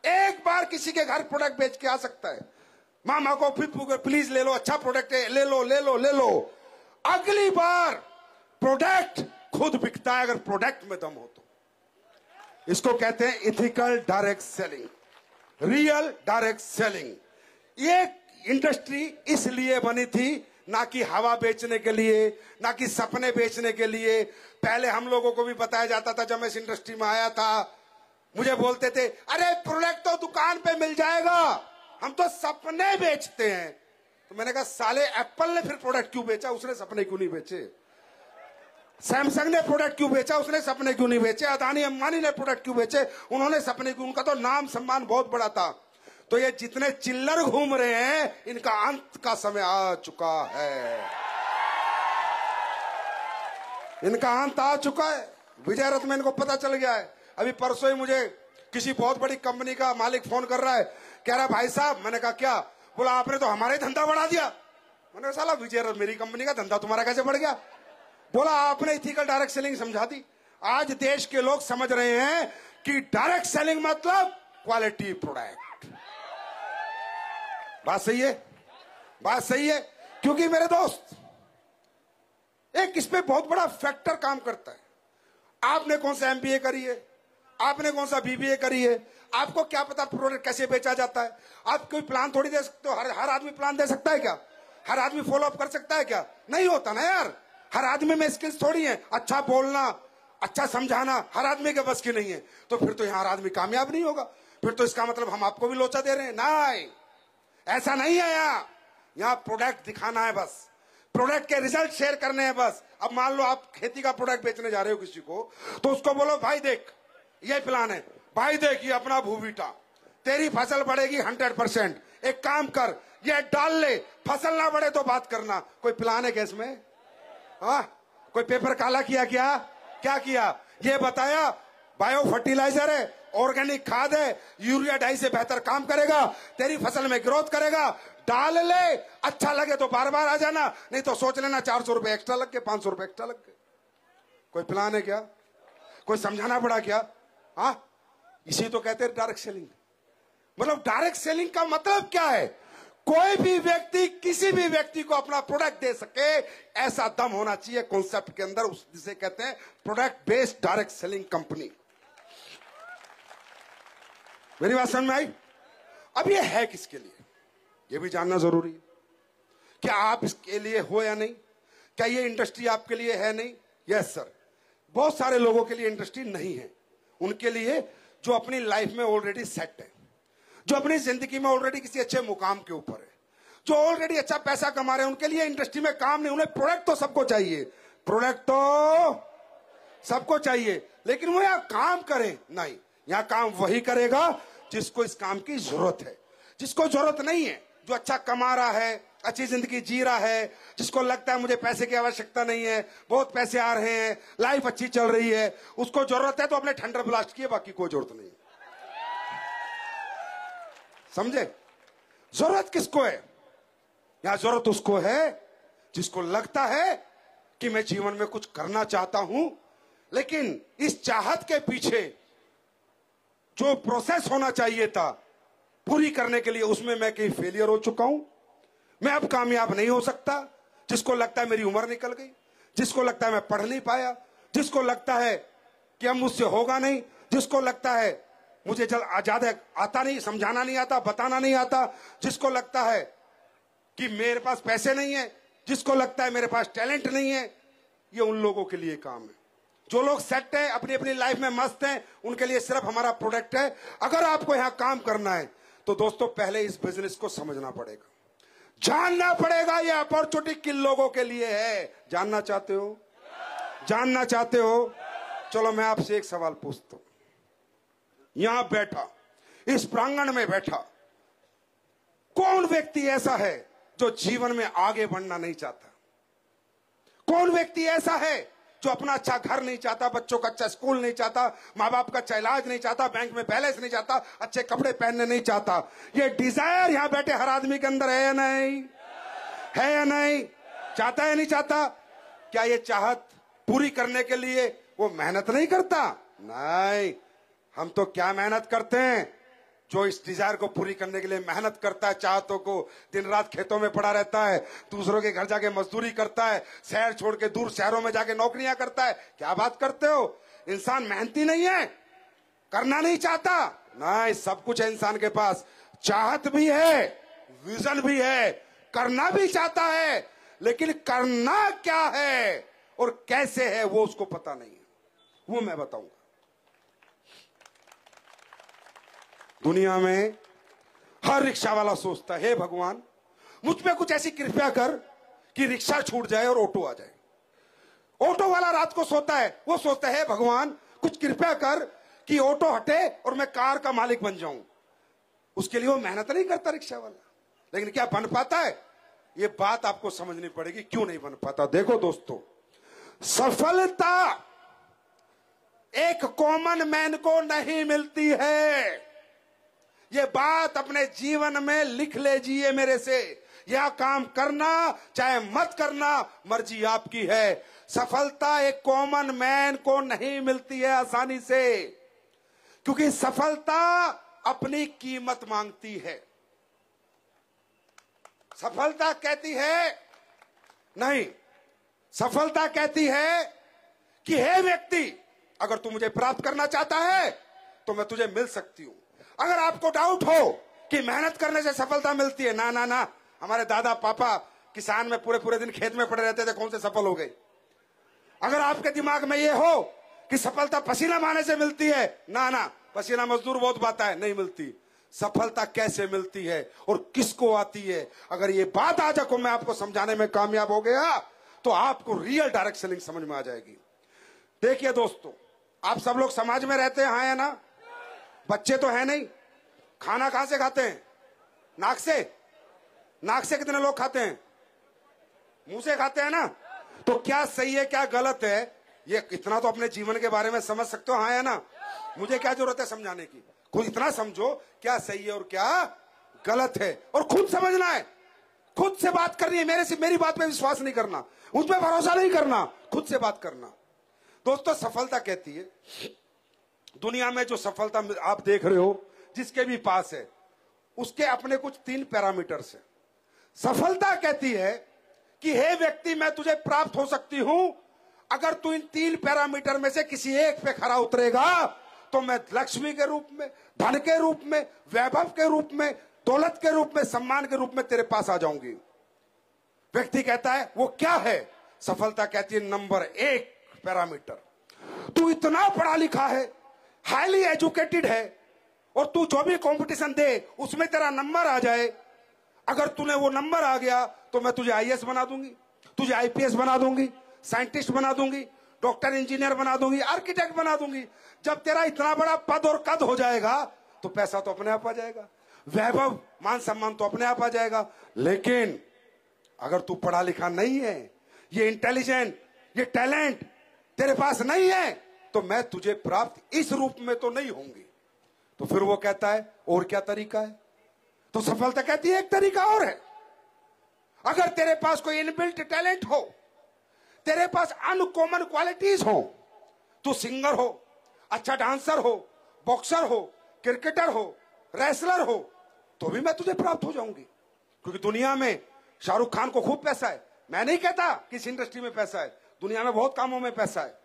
एक बार किसी के घर प्रोडक्ट बेच के आ सकता है, मामा को प्लीज ले लो, अच्छा प्रोडक्ट है, ले लो ले लो ले लो। अगली बार प्रोडक्ट खुद बिकता है अगर प्रोडक्ट में दम हो तो। इसको कहते हैं ethical direct selling, real direct selling. ये इंडस्ट्री इसलिए बनी थी, ना कि हवा बेचने के लिए, ना कि सपने बेचने के लिए। पहले हम लोगों को भी बताया जाता था, जब मैं इस इंडस्ट्री में आया था, मुझे बोलते थे अरे प्रोडक्ट तो दुकान पे मिल जाएगा, हम तो सपने बेचते हैं। तो मैंने कहा साले एप्पल ने फिर प्रोडक्ट क्यों बेचा, उसने सपने क्यों नहीं बेचे? सैमसंग ने प्रोडक्ट क्यों बेचा, उसने सपने क्यों नहीं बेचे? अदानी अंबानी ने प्रोडक्ट क्यों बेचे, उन्होंने सपने क्यों? उनका तो नाम सम्मान बहुत बड़ा था। तो ये जितने चिल्लर घूम रहे हैं, इनका अंत का समय आ चुका है, इनका अंत आ चुका है। विजय रथ में इनको पता चल गया है। अभी परसों ही मुझे किसी बहुत बड़ी कंपनी का मालिक फोन कर रहा है, कह रहा भाई साहब, मैंने कहा क्या? बोला आपने तो हमारा ही धंधा बढ़ा दिया। मैंने कहा साला विजय रथ मेरी कंपनी का धंधा तुम्हारा कैसे बढ़ गया? बोला आपने इथिकल डायरेक्ट सेलिंग समझा दी। आज देश के लोग समझ रहे हैं कि डायरेक्ट सेलिंग मतलब क्वालिटी प्रोडक्ट। बात सही है, बात सही है। क्योंकि मेरे दोस्त, एक इस पे बहुत बड़ा फैक्टर काम करता है। आपने कौन सा एमबीए करी है, आपने कौन सा बीबीए करी है, आपको क्या पता प्रोडक्ट कैसे बेचा जाता है? आप कोई प्लान थोड़ी दे सकते हो। हर आदमी प्लान दे सकता है क्या? हर आदमी फॉलो अप कर सकता है क्या? नहीं होता ना यार। हर आदमी में स्किल्स थोड़ी है, अच्छा बोलना, अच्छा समझाना हर आदमी के बस की नहीं है। तो फिर तो यहाँ हर आदमी कामयाब नहीं होगा। फिर तो इसका मतलब हम आपको भी लोचा दे रहे हैं। नहीं, ऐसा नहीं है। यहाँ प्रोडक्ट दिखाना है, बस प्रोडक्ट के रिजल्ट शेयर करने हैं बस। अब मान लो आप खेती का प्रोडक्ट बेचने जा रहे हो किसी को, तो उसको बोलो भाई देख ये प्लान है, भाई देख ये अपना भूवीटा, तेरी फसल बढ़ेगी 100%। एक काम कर, ये डाल ले, फसल ना बढ़े तो बात करना। कोई प्लान है क्या इसमें? हाँ, कोई पेपर काला किया क्या? क्या किया? ये बताया बायो फर्टिलाइजर है, ऑर्गेनिक खाद है, यूरिया डाई से बेहतर काम करेगा, तेरी फसल में ग्रोथ करेगा, डाल ले, अच्छा लगे तो बार बार आ जाना, नहीं तो सोच लेना 400 रुपए एक्स्ट्रा लग गए, 500 रुपए एक्स्ट्रा लग गए। कोई प्लान है क्या? कोई समझाना पड़ा क्या? हाँ, इसी तो कहते हैं डायरेक्ट सेलिंग। मतलब डायरेक्ट सेलिंग का मतलब क्या है? कोई भी व्यक्ति किसी भी व्यक्ति को अपना प्रोडक्ट दे सके, ऐसा दम होना चाहिए कॉन्सेप्ट के अंदर, जिसे कहते हैं product based direct selling company. मेरी बात समझ में आई? अब ये है किसके लिए, ये भी जानना जरूरी है। क्या आप इसके लिए हो या नहीं? क्या ये इंडस्ट्री आपके लिए है? नहीं। यस सर, बहुत सारे लोगों के लिए इंडस्ट्री नहीं है। उनके लिए जो अपनी लाइफ में ऑलरेडी सेट है, जो अपनी जिंदगी में ऑलरेडी किसी अच्छे मुकाम के ऊपर है, जो ऑलरेडी अच्छा पैसा कमा रहे हैं, उनके लिए इंडस्ट्री में काम नहीं। उन्हें प्रोडक्ट तो सबको चाहिए, प्रोडक्ट तो सबको चाहिए, लेकिन वो यहां काम करे नहीं। यहां काम वही करेगा जिसको इस काम की जरूरत है। जिसको जरूरत नहीं है, जो अच्छा कमा रहा है, अच्छी जिंदगी जी रहा है, जिसको लगता है मुझे पैसे की आवश्यकता नहीं है, बहुत पैसे आ रहे हैं, लाइफ अच्छी चल रही है, उसको जरूरत है तो अपने थंडर ब्लास्ट किए, बाकी कोई जरूरत नहीं। समझे? जरूरत किसको है? यहां जरूरत उसको है जिसको लगता है कि मैं जीवन में कुछ करना चाहता हूं, लेकिन इस चाहत के पीछे जो प्रोसेस होना चाहिए था पूरी करने के लिए, उसमें मैं कहीं फेलियर हो चुका हूं, मैं अब कामयाब नहीं हो सकता। जिसको लगता है मेरी उम्र निकल गई, जिसको लगता है मैं पढ़ नहीं पाया, जिसको लगता है कि अब मुझसे होगा नहीं, जिसको लगता है मुझे ज्यादा आता नहीं, समझाना नहीं आता, बताना नहीं आता, जिसको लगता है कि मेरे पास पैसे नहीं है, जिसको लगता है मेरे पास टैलेंट नहीं है, ये उन लोगों के लिए काम है। जो लोग सेट है, अपनी अपनी लाइफ में मस्त हैं, उनके लिए सिर्फ हमारा प्रोडक्ट है। अगर आपको यहां काम करना है तो दोस्तों पहले इस बिजनेस को समझना पड़ेगा, जानना पड़ेगा ये अपॉर्चुनिटी किन लोगों के लिए है। जानना चाहते हो? जानना चाहते हो? चलो मैं आपसे एक सवाल पूछता हूं। यहां बैठा, इस प्रांगण में बैठा कौन व्यक्ति ऐसा है जो जीवन में आगे बढ़ना नहीं चाहता? कौन व्यक्ति ऐसा है जो अपना अच्छा घर नहीं चाहता, बच्चों का अच्छा स्कूल नहीं चाहता, माँ बाप का अच्छा इलाज नहीं चाहता, बैंक में बैलेंस नहीं चाहता, अच्छे कपड़े पहनने नहीं चाहता? ये डिजायर यहां बैठे हर आदमी के अंदर है या नहीं? है या नहीं? चाहता है नहीं चाहता? क्या ये चाहत पूरी करने के लिए वो मेहनत नहीं करता? नहीं। हम तो क्या मेहनत करते हैं? जो इस डिजायर को पूरी करने के लिए मेहनत करता है, चाहतों को, दिन रात खेतों में पड़ा रहता है, दूसरों के घर जाके मजदूरी करता है, शहर छोड़ के दूर शहरों में जाके नौकरियां करता है। क्या बात करते हो? इंसान मेहनती नहीं है? करना नहीं चाहता? नहीं, सब कुछ है इंसान के पास। चाहत भी है, विजन भी है, करना भी चाहता है, लेकिन करना क्या है और कैसे है वो उसको पता नहीं है। वो मैं बताऊंगा। दुनिया में हर रिक्शा वाला सोचता है, हे भगवान मुझ पे कुछ ऐसी कृपया कर कि रिक्शा छूट जाए और ऑटो आ जाए। ऑटो वाला रात को सोता है, वो सोचता है, हे भगवान कुछ कृपया कर कि ऑटो हटे और मैं कार का मालिक बन जाऊं। उसके लिए वो मेहनत नहीं करता रिक्शा वाला। लेकिन क्या बन पाता है? ये बात आपको समझनी पड़ेगी, क्यों नहीं बन पाता। देखो दोस्तों, सफलता एक कॉमन मैन को नहीं मिलती है। ये बात अपने जीवन में लिख लीजिए मेरे से। यह काम करना चाहे मत करना, मर्जी आपकी है। सफलता एक कॉमन मैन को नहीं मिलती है आसानी से, क्योंकि सफलता अपनी कीमत मांगती है। सफलता कहती है नहीं, सफलता कहती है कि हे व्यक्ति, अगर तू मुझे प्राप्त करना चाहता है तो मैं तुझे मिल सकती हूं। अगर आपको डाउट हो कि मेहनत करने से सफलता मिलती है, ना ना ना, हमारे दादा पापा किसान में पूरे पूरे दिन खेत में पड़े रहते थे, कौन से सफल हो गए? अगर आपके दिमाग में यह हो कि सफलता पसीना बहाने से मिलती है, ना ना, पसीना मजदूर बहुत बहाता है, नहीं मिलती। सफलता कैसे मिलती है और किसको आती है, अगर ये बात आज को मैं आपको समझाने में कामयाब हो गया तो आपको रियल डायरेक्ट सेलिंग समझ में आ जाएगी। देखिए दोस्तों, आप सब लोग समाज में रहते हैं, हाँ या ना? बच्चे तो है नहीं, खाना कहां से खाते हैं? नाक से? नाक से कितने लोग खाते हैं? मुंह से खाते हैं ना। तो क्या सही है क्या गलत है, ये इतना तो अपने जीवन के बारे में समझ सकते हो, हाँ है ना? मुझे क्या जरूरत है समझाने की? खुद इतना समझो क्या सही है और क्या गलत है, और खुद समझना है, खुद से बात करनी है। मेरी बात पे विश्वास नहीं करना, उस पर भरोसा नहीं करना, खुद से बात करना। दोस्तों, सफलता कहती है, दुनिया में जो सफलता आप देख रहे हो जिसके भी पास है, उसके अपने कुछ 3 पैरामीटर्स है। सफलता कहती है कि हे व्यक्ति, मैं तुझे प्राप्त हो सकती हूं अगर तू इन 3 पैरामीटर में से किसी एक पे खरा उतरेगा, तो मैं लक्ष्मी के रूप में, धन के रूप में, वैभव के रूप में, दौलत के रूप में, सम्मान के रूप में तेरे पास आ जाऊंगी। व्यक्ति कहता है वो क्या है? सफलता कहती है नंबर 1 पैरामीटर, तू इतना पढ़ा लिखा है, हाईली एजुकेटेड है, और तू जो भी कंपटीशन दे उसमें तेरा नंबर आ जाए। अगर तूने वो नंबर आ गया तो मैं तुझे आईएएस बना दूंगी, तुझे आईपीएस बना दूंगी, साइंटिस्ट बना दूंगी, डॉक्टर इंजीनियर बना दूंगी, आर्किटेक्ट बना दूंगी। जब तेरा इतना बड़ा पद और कद हो जाएगा तो पैसा तो अपने आप आ जाएगा, वैभव मान सम्मान तो अपने आप आ जाएगा। लेकिन अगर तू पढ़ा लिखा नहीं है, ये इंटेलिजेंट, ये टैलेंट तेरे पास नहीं है, तो मैं तुझे प्राप्त इस रूप में तो नहीं होंगी। तो फिर वो कहता है और क्या तरीका है? तो सफलता कहती है एक तरीका और है। अगर तेरे पास कोई इनबिल्ट टैलेंट हो, तेरे पास अनकॉमन क्वालिटीज हो, तू सिंगर हो, अच्छा डांसर हो, बॉक्सर हो, क्रिकेटर हो, रेसलर हो, तो भी मैं तुझे प्राप्त हो जाऊंगी। क्योंकि दुनिया में शाहरुख खान को खूब पैसा है, मैं नहीं कहता किस इंडस्ट्री में पैसा है, दुनिया में बहुत कामों में पैसा है।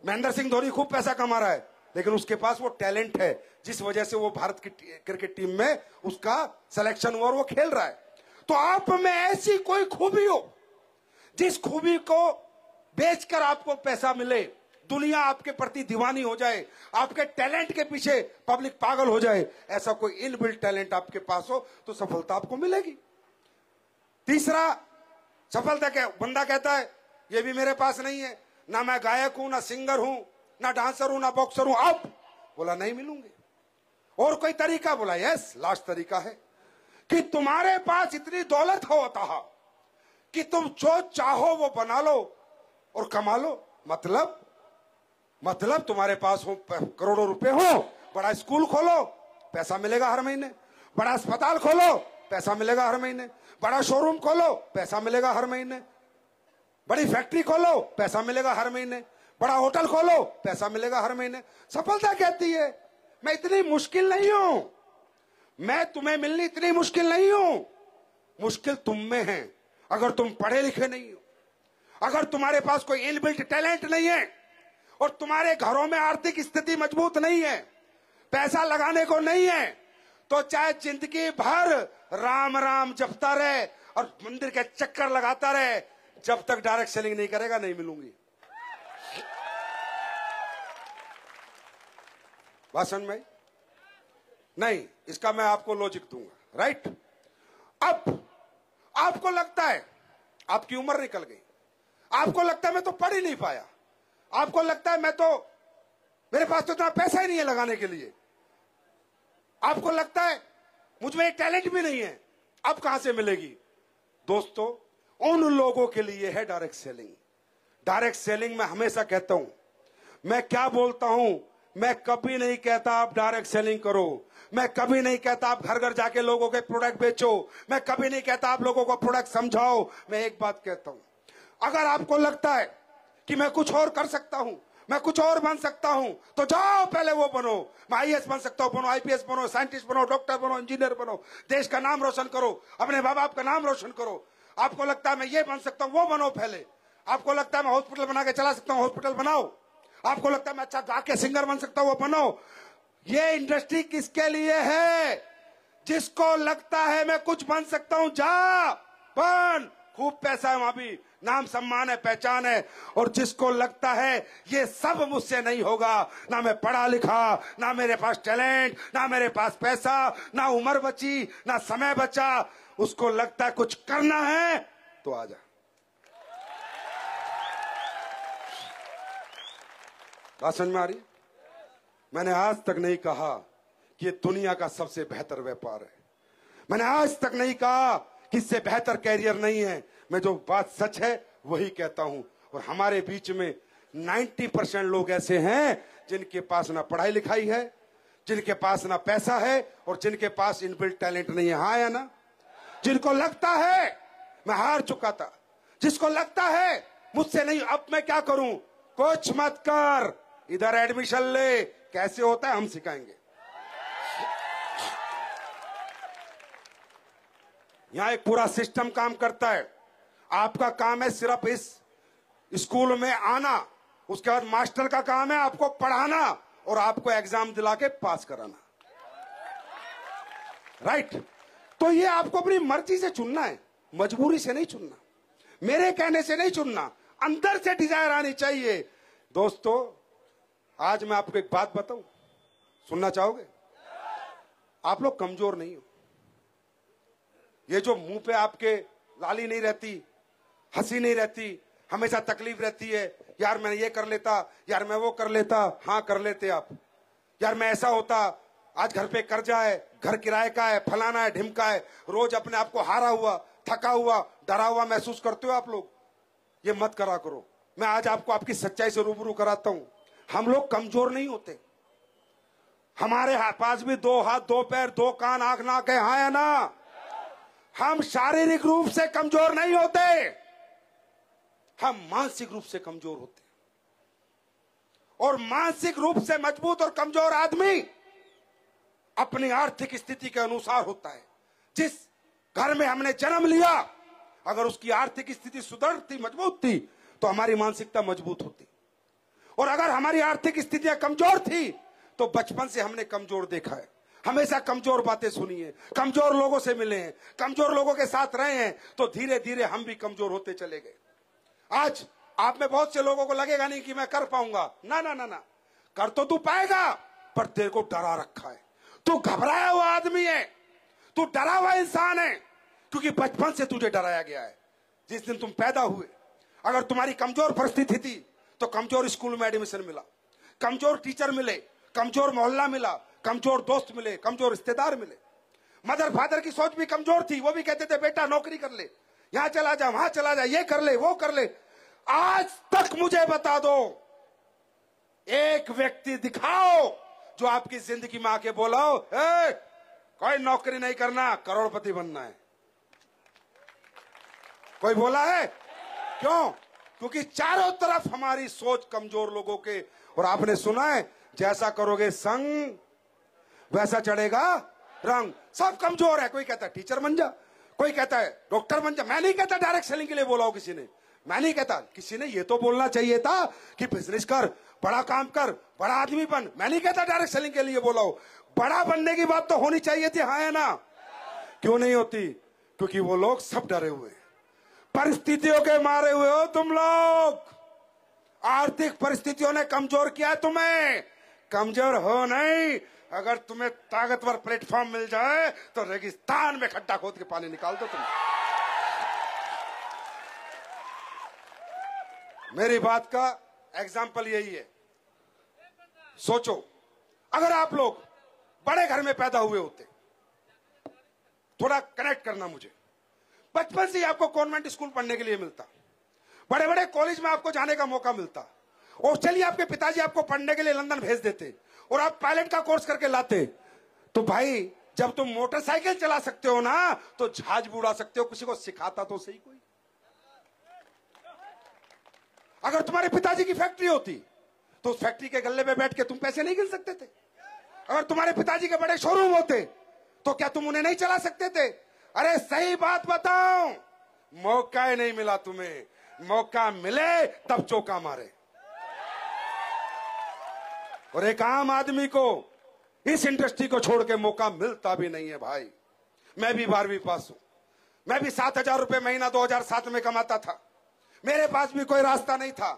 महेंद्र सिंह धोनी खूब पैसा कमा रहा है, लेकिन उसके पास वो टैलेंट है जिस वजह से वो भारत की क्रिकेट टीम में उसका सिलेक्शन हुआ और वो खेल रहा है। तो आप में ऐसी कोई खूबी हो जिस खूबी को बेचकर आपको पैसा मिले, दुनिया आपके प्रति दीवानी हो जाए, आपके टैलेंट के पीछे पब्लिक पागल हो जाए, ऐसा कोई इनबिल्ट टैलेंट आपके पास हो, तो सफलता आपको मिलेगी। तीसरा, सफलता क्या, बंदा कहता है ये भी मेरे पास नहीं है, ना मैं गायक हूं, ना सिंगर हूं, ना डांसर हूं, ना बॉक्सर हूं। अब बोला नहीं मिलूंगी। और कोई तरीका? बोला यस, लास्ट तरीका है कि तुम्हारे पास इतनी दौलत होता है कि तुम जो चाहो वो बना लो और कमा लो। मतलब तुम्हारे पास हो करोड़ों रुपए हो, बड़ा स्कूल खोलो, पैसा मिलेगा हर महीने, बड़ा अस्पताल खोलो, पैसा मिलेगा हर महीने, बड़ा शोरूम खोलो, पैसा मिलेगा हर महीने, बड़ी फैक्ट्री खोलो, पैसा मिलेगा हर महीने, बड़ा होटल खोलो, पैसा मिलेगा हर महीने। सफलता कहती है मैं इतनी मुश्किल नहीं हूं, मैं तुम्हें मिलनी इतनी मुश्किल नहीं हूं, मुश्किल तुम में है। अगर तुम पढ़े लिखे नहीं हो, अगर तुम्हारे पास कोई इनबिल्ट टैलेंट नहीं है, और तुम्हारे घरों में आर्थिक स्थिति मजबूत नहीं है, पैसा लगाने को नहीं है, तो चाहे जिंदगी भर राम राम जपता रहे और मंदिर के चक्कर लगाता रहे, जब तक डायरेक्ट सेलिंग नहीं करेगा नहीं मिलूंगी। बात समझ में? नहीं, इसका मैं आपको लॉजिक दूंगा, राइट? अब आपको लगता है आपकी उम्र निकल गई, आपको लगता है मैं तो पढ़ ही नहीं पाया, आपको लगता है मेरे पास तो इतना पैसा ही नहीं है लगाने के लिए, आपको लगता है मुझ में टैलेंट भी नहीं है, अब कहां से मिलेगी? दोस्तों, उन लोगों के लिए है डायरेक्ट सेलिंग। डायरेक्ट सेलिंग में हमेशा कहता हूं, मैं क्या बोलता हूं, मैं कभी नहीं कहता आप डायरेक्ट सेलिंग करो, मैं कभी नहीं कहता आप घर घर जाके लोगों के प्रोडक्ट बेचो, मैं कभी नहीं कहता आप लोगों को प्रोडक्ट समझाओ। मैं एक बात कहता हूं, अगर आपको लगता है कि मैं कुछ और कर सकता हूं, मैं कुछ और बन सकता हूं, तो जाओ पहले वो बनो। मैं आईएएस बन सकता हूं, बनो, आईपीएस बनो, साइंटिस्ट बनो, डॉक्टर बनो, इंजीनियर बनो, देश का नाम रोशन करो, अपने माँ बाप का नाम रोशन करो। आपको लगता है मैं ये बन सकता हूं, वो बनो पहले। आपको लगता है मैं हॉस्पिटल बना के चला सकता हूं, हॉस्पिटल बनाओ। आपको लगता है मैं अच्छा गा के सिंगर बन सकता हूं, वो बनो। ये इंडस्ट्री किसके लिए है? जिसको लगता है मैं कुछ बन सकता हूं, जा बन, खूब पैसा है वहां भी, नाम सम्मान है, पहचान है। और जिसको लगता है ये सब मुझसे नहीं होगा, ना मैं पढ़ा लिखा, ना मेरे पास टैलेंट, ना मेरे पास पैसा, ना उम्र बची, ना समय बचा, उसको लगता है कुछ करना है, तो आ जा। बात समझ में आ रही? मैंने आज तक नहीं कहा कि ये दुनिया का सबसे बेहतर व्यापार है। मैंने आज तक नहीं कहा कि इससे बेहतर कैरियर नहीं है। मैं जो बात सच है वही कहता हूं। और हमारे बीच में 90% लोग ऐसे हैं जिनके पास ना पढ़ाई लिखाई है, जिनके पास ना पैसा है और जिनके पास इनबिल्ट टैलेंट नहीं है। हाँ या ना? जिनको लगता है मैं हार चुका था, जिसको लगता है मुझसे नहीं, अब मैं क्या करूं, कुछ मत कर, इधर एडमिशन ले, कैसे होता है हम सिखाएंगे। यहां एक पूरा सिस्टम काम करता है। आपका काम है सिर्फ इस स्कूल में आना, उसके बाद मास्टर का काम है आपको पढ़ाना और आपको एग्जाम दिला के पास कराना। राइट? तो ये आपको अपनी मर्जी से चुनना है, मजबूरी से नहीं चुनना, मेरे कहने से नहीं चुनना, अंदर से डिजायर आनी चाहिए। दोस्तों, आज मैं आपको एक बात बताऊं, सुनना चाहोगे? आप लोग कमजोर नहीं हो। ये जो मुंह पे आपके लाली नहीं रहती, हंसी नहीं रहती, हमेशा तकलीफ रहती है, यार मैं ये कर लेता, यार मैं वो कर लेता। हाँ कर लेते आप, यार मैं ऐसा होता, आज घर पे कर्जा है, घर किराए का है, फलाना है, ढिमका है, रोज अपने आप को हारा हुआ, थका हुआ, डरा हुआ महसूस करते हो आप लोग। ये मत करा करो। मैं आज आपको आपकी सच्चाई से रूबरू कराता हूं। हम लोग कमजोर नहीं होते, हमारे पास भी 2 हाथ 2 पैर 2 कान आंख नाक है। हाँ या ना? हम शारीरिक रूप से कमजोर नहीं होते, हम मानसिक रूप से कमजोर होते हैं। और मानसिक रूप से मजबूत और कमजोर आदमी अपनी आर्थिक स्थिति के अनुसार होता है। जिस घर में हमने जन्म लिया, अगर उसकी आर्थिक स्थिति सुदृढ़ थी, मजबूत थी, तो हमारी मानसिकता मजबूत होती। और अगर हमारी आर्थिक स्थितियां कमजोर थी, तो बचपन से हमने कमजोर देखा है, हमेशा कमजोर बातें सुनी है, कमजोर लोगों से मिले हैं, कमजोर लोगों के साथ रहे हैं, तो धीरे धीरे हम भी कमजोर होते चले गए। आज आप में बहुत से लोगों को लगेगा नहीं कि मैं कर पाऊंगा। ना ना ना ना, कर तो तू पाएगा, पर तेरे को डरा रखा है। तू घबराया हुआ आदमी है, तू डरा हुआ इंसान है, क्योंकि बचपन से तुझे डराया गया है। जिस दिन तुम पैदा हुए, अगर तुम्हारी कमजोर परिस्थिति थी, तो कमजोर स्कूल में एडमिशन मिला, कमजोर टीचर मिले, कमजोर मोहल्ला मिला, कमजोर दोस्त मिले, कमजोर रिश्तेदार मिले। मदर फादर की सोच भी कमजोर थी, वो भी कहते थे बेटा नौकरी कर ले, यहां चला जा, वहां चला जा, ये कर ले, वो कर ले। आज तक मुझे बता दो, एक व्यक्ति दिखाओ जो आपकी जिंदगी में आके बोला हो, कोई नौकरी नहीं करना, करोड़पति बनना है। कोई बोला है? क्यों? क्योंकि चारों तरफ हमारी सोच कमजोर लोगों के। और आपने सुना है, जैसा करोगे संग वैसा चढ़ेगा रंग। सब कमजोर है। कोई कहता है टीचर बन जा, कोई कहता है डॉक्टर बन जा। मैं नहीं कहता डायरेक्ट सेलिंग के लिए बोला हो किसी ने, मैं नहीं कहता। किसी ने ये तो बोलना चाहिए था कि बिजनेस कर, बड़ा काम कर, बड़ा आदमी बन। मैं नहीं कहता डायरेक्ट सेलिंग के लिए बोला हो। बड़ा बनने की बात तो होनी चाहिए थी। हाँ है ना? क्यों नहीं होती? क्योंकि वो लोग सब डरे हुए, परिस्थितियों के मारे हुए हो तुम लोग। आर्थिक परिस्थितियों ने कमजोर किया तुम्हें। कमजोर हो नहीं। अगर तुम्हें ताकतवर प्लेटफॉर्म मिल जाए तो रेगिस्तान में खड्डा खोद के पानी निकाल दो तुम। मेरी बात का एग्जाम्पल यही है। सोचो, अगर आप लोग बड़े घर में पैदा हुए होते, थोड़ा कनेक्ट करना मुझे, बचपन से ही आपको कॉन्वेंट स्कूल पढ़ने के लिए मिलता, बड़े बड़े कॉलेज में आपको जाने का मौका मिलता, और चलिए आपके पिताजी आपको पढ़ने के लिए लंदन भेज देते और आप पायलट का कोर्स करके लाते, तो भाई जब तुम मोटरसाइकिल चला सकते हो ना, तो जहाज भी उड़ा सकते हो। किसी को सिखाता तो सही कोई। अगर तुम्हारे पिताजी की फैक्ट्री होती, तो उस फैक्ट्री के गल्ले पे बैठ के तुम पैसे नहीं गिन सकते थे। अगर तुम्हारे पिताजी के बड़े शोरूम होते, तो क्या तुम उन्हें नहीं चला सकते थे? अरे सही बात बताओ, मौका ही नहीं मिला तुम्हें। मौका मिले तब चौका मारे। और एक आम आदमी को इस इंडस्ट्री को छोड़ के मौका मिलता भी नहीं है भाई। मैं भी 12वीं पास हूं, मैं भी 7,000 रुपए महीना 2007 में कमाता था। मेरे पास भी कोई रास्ता नहीं था।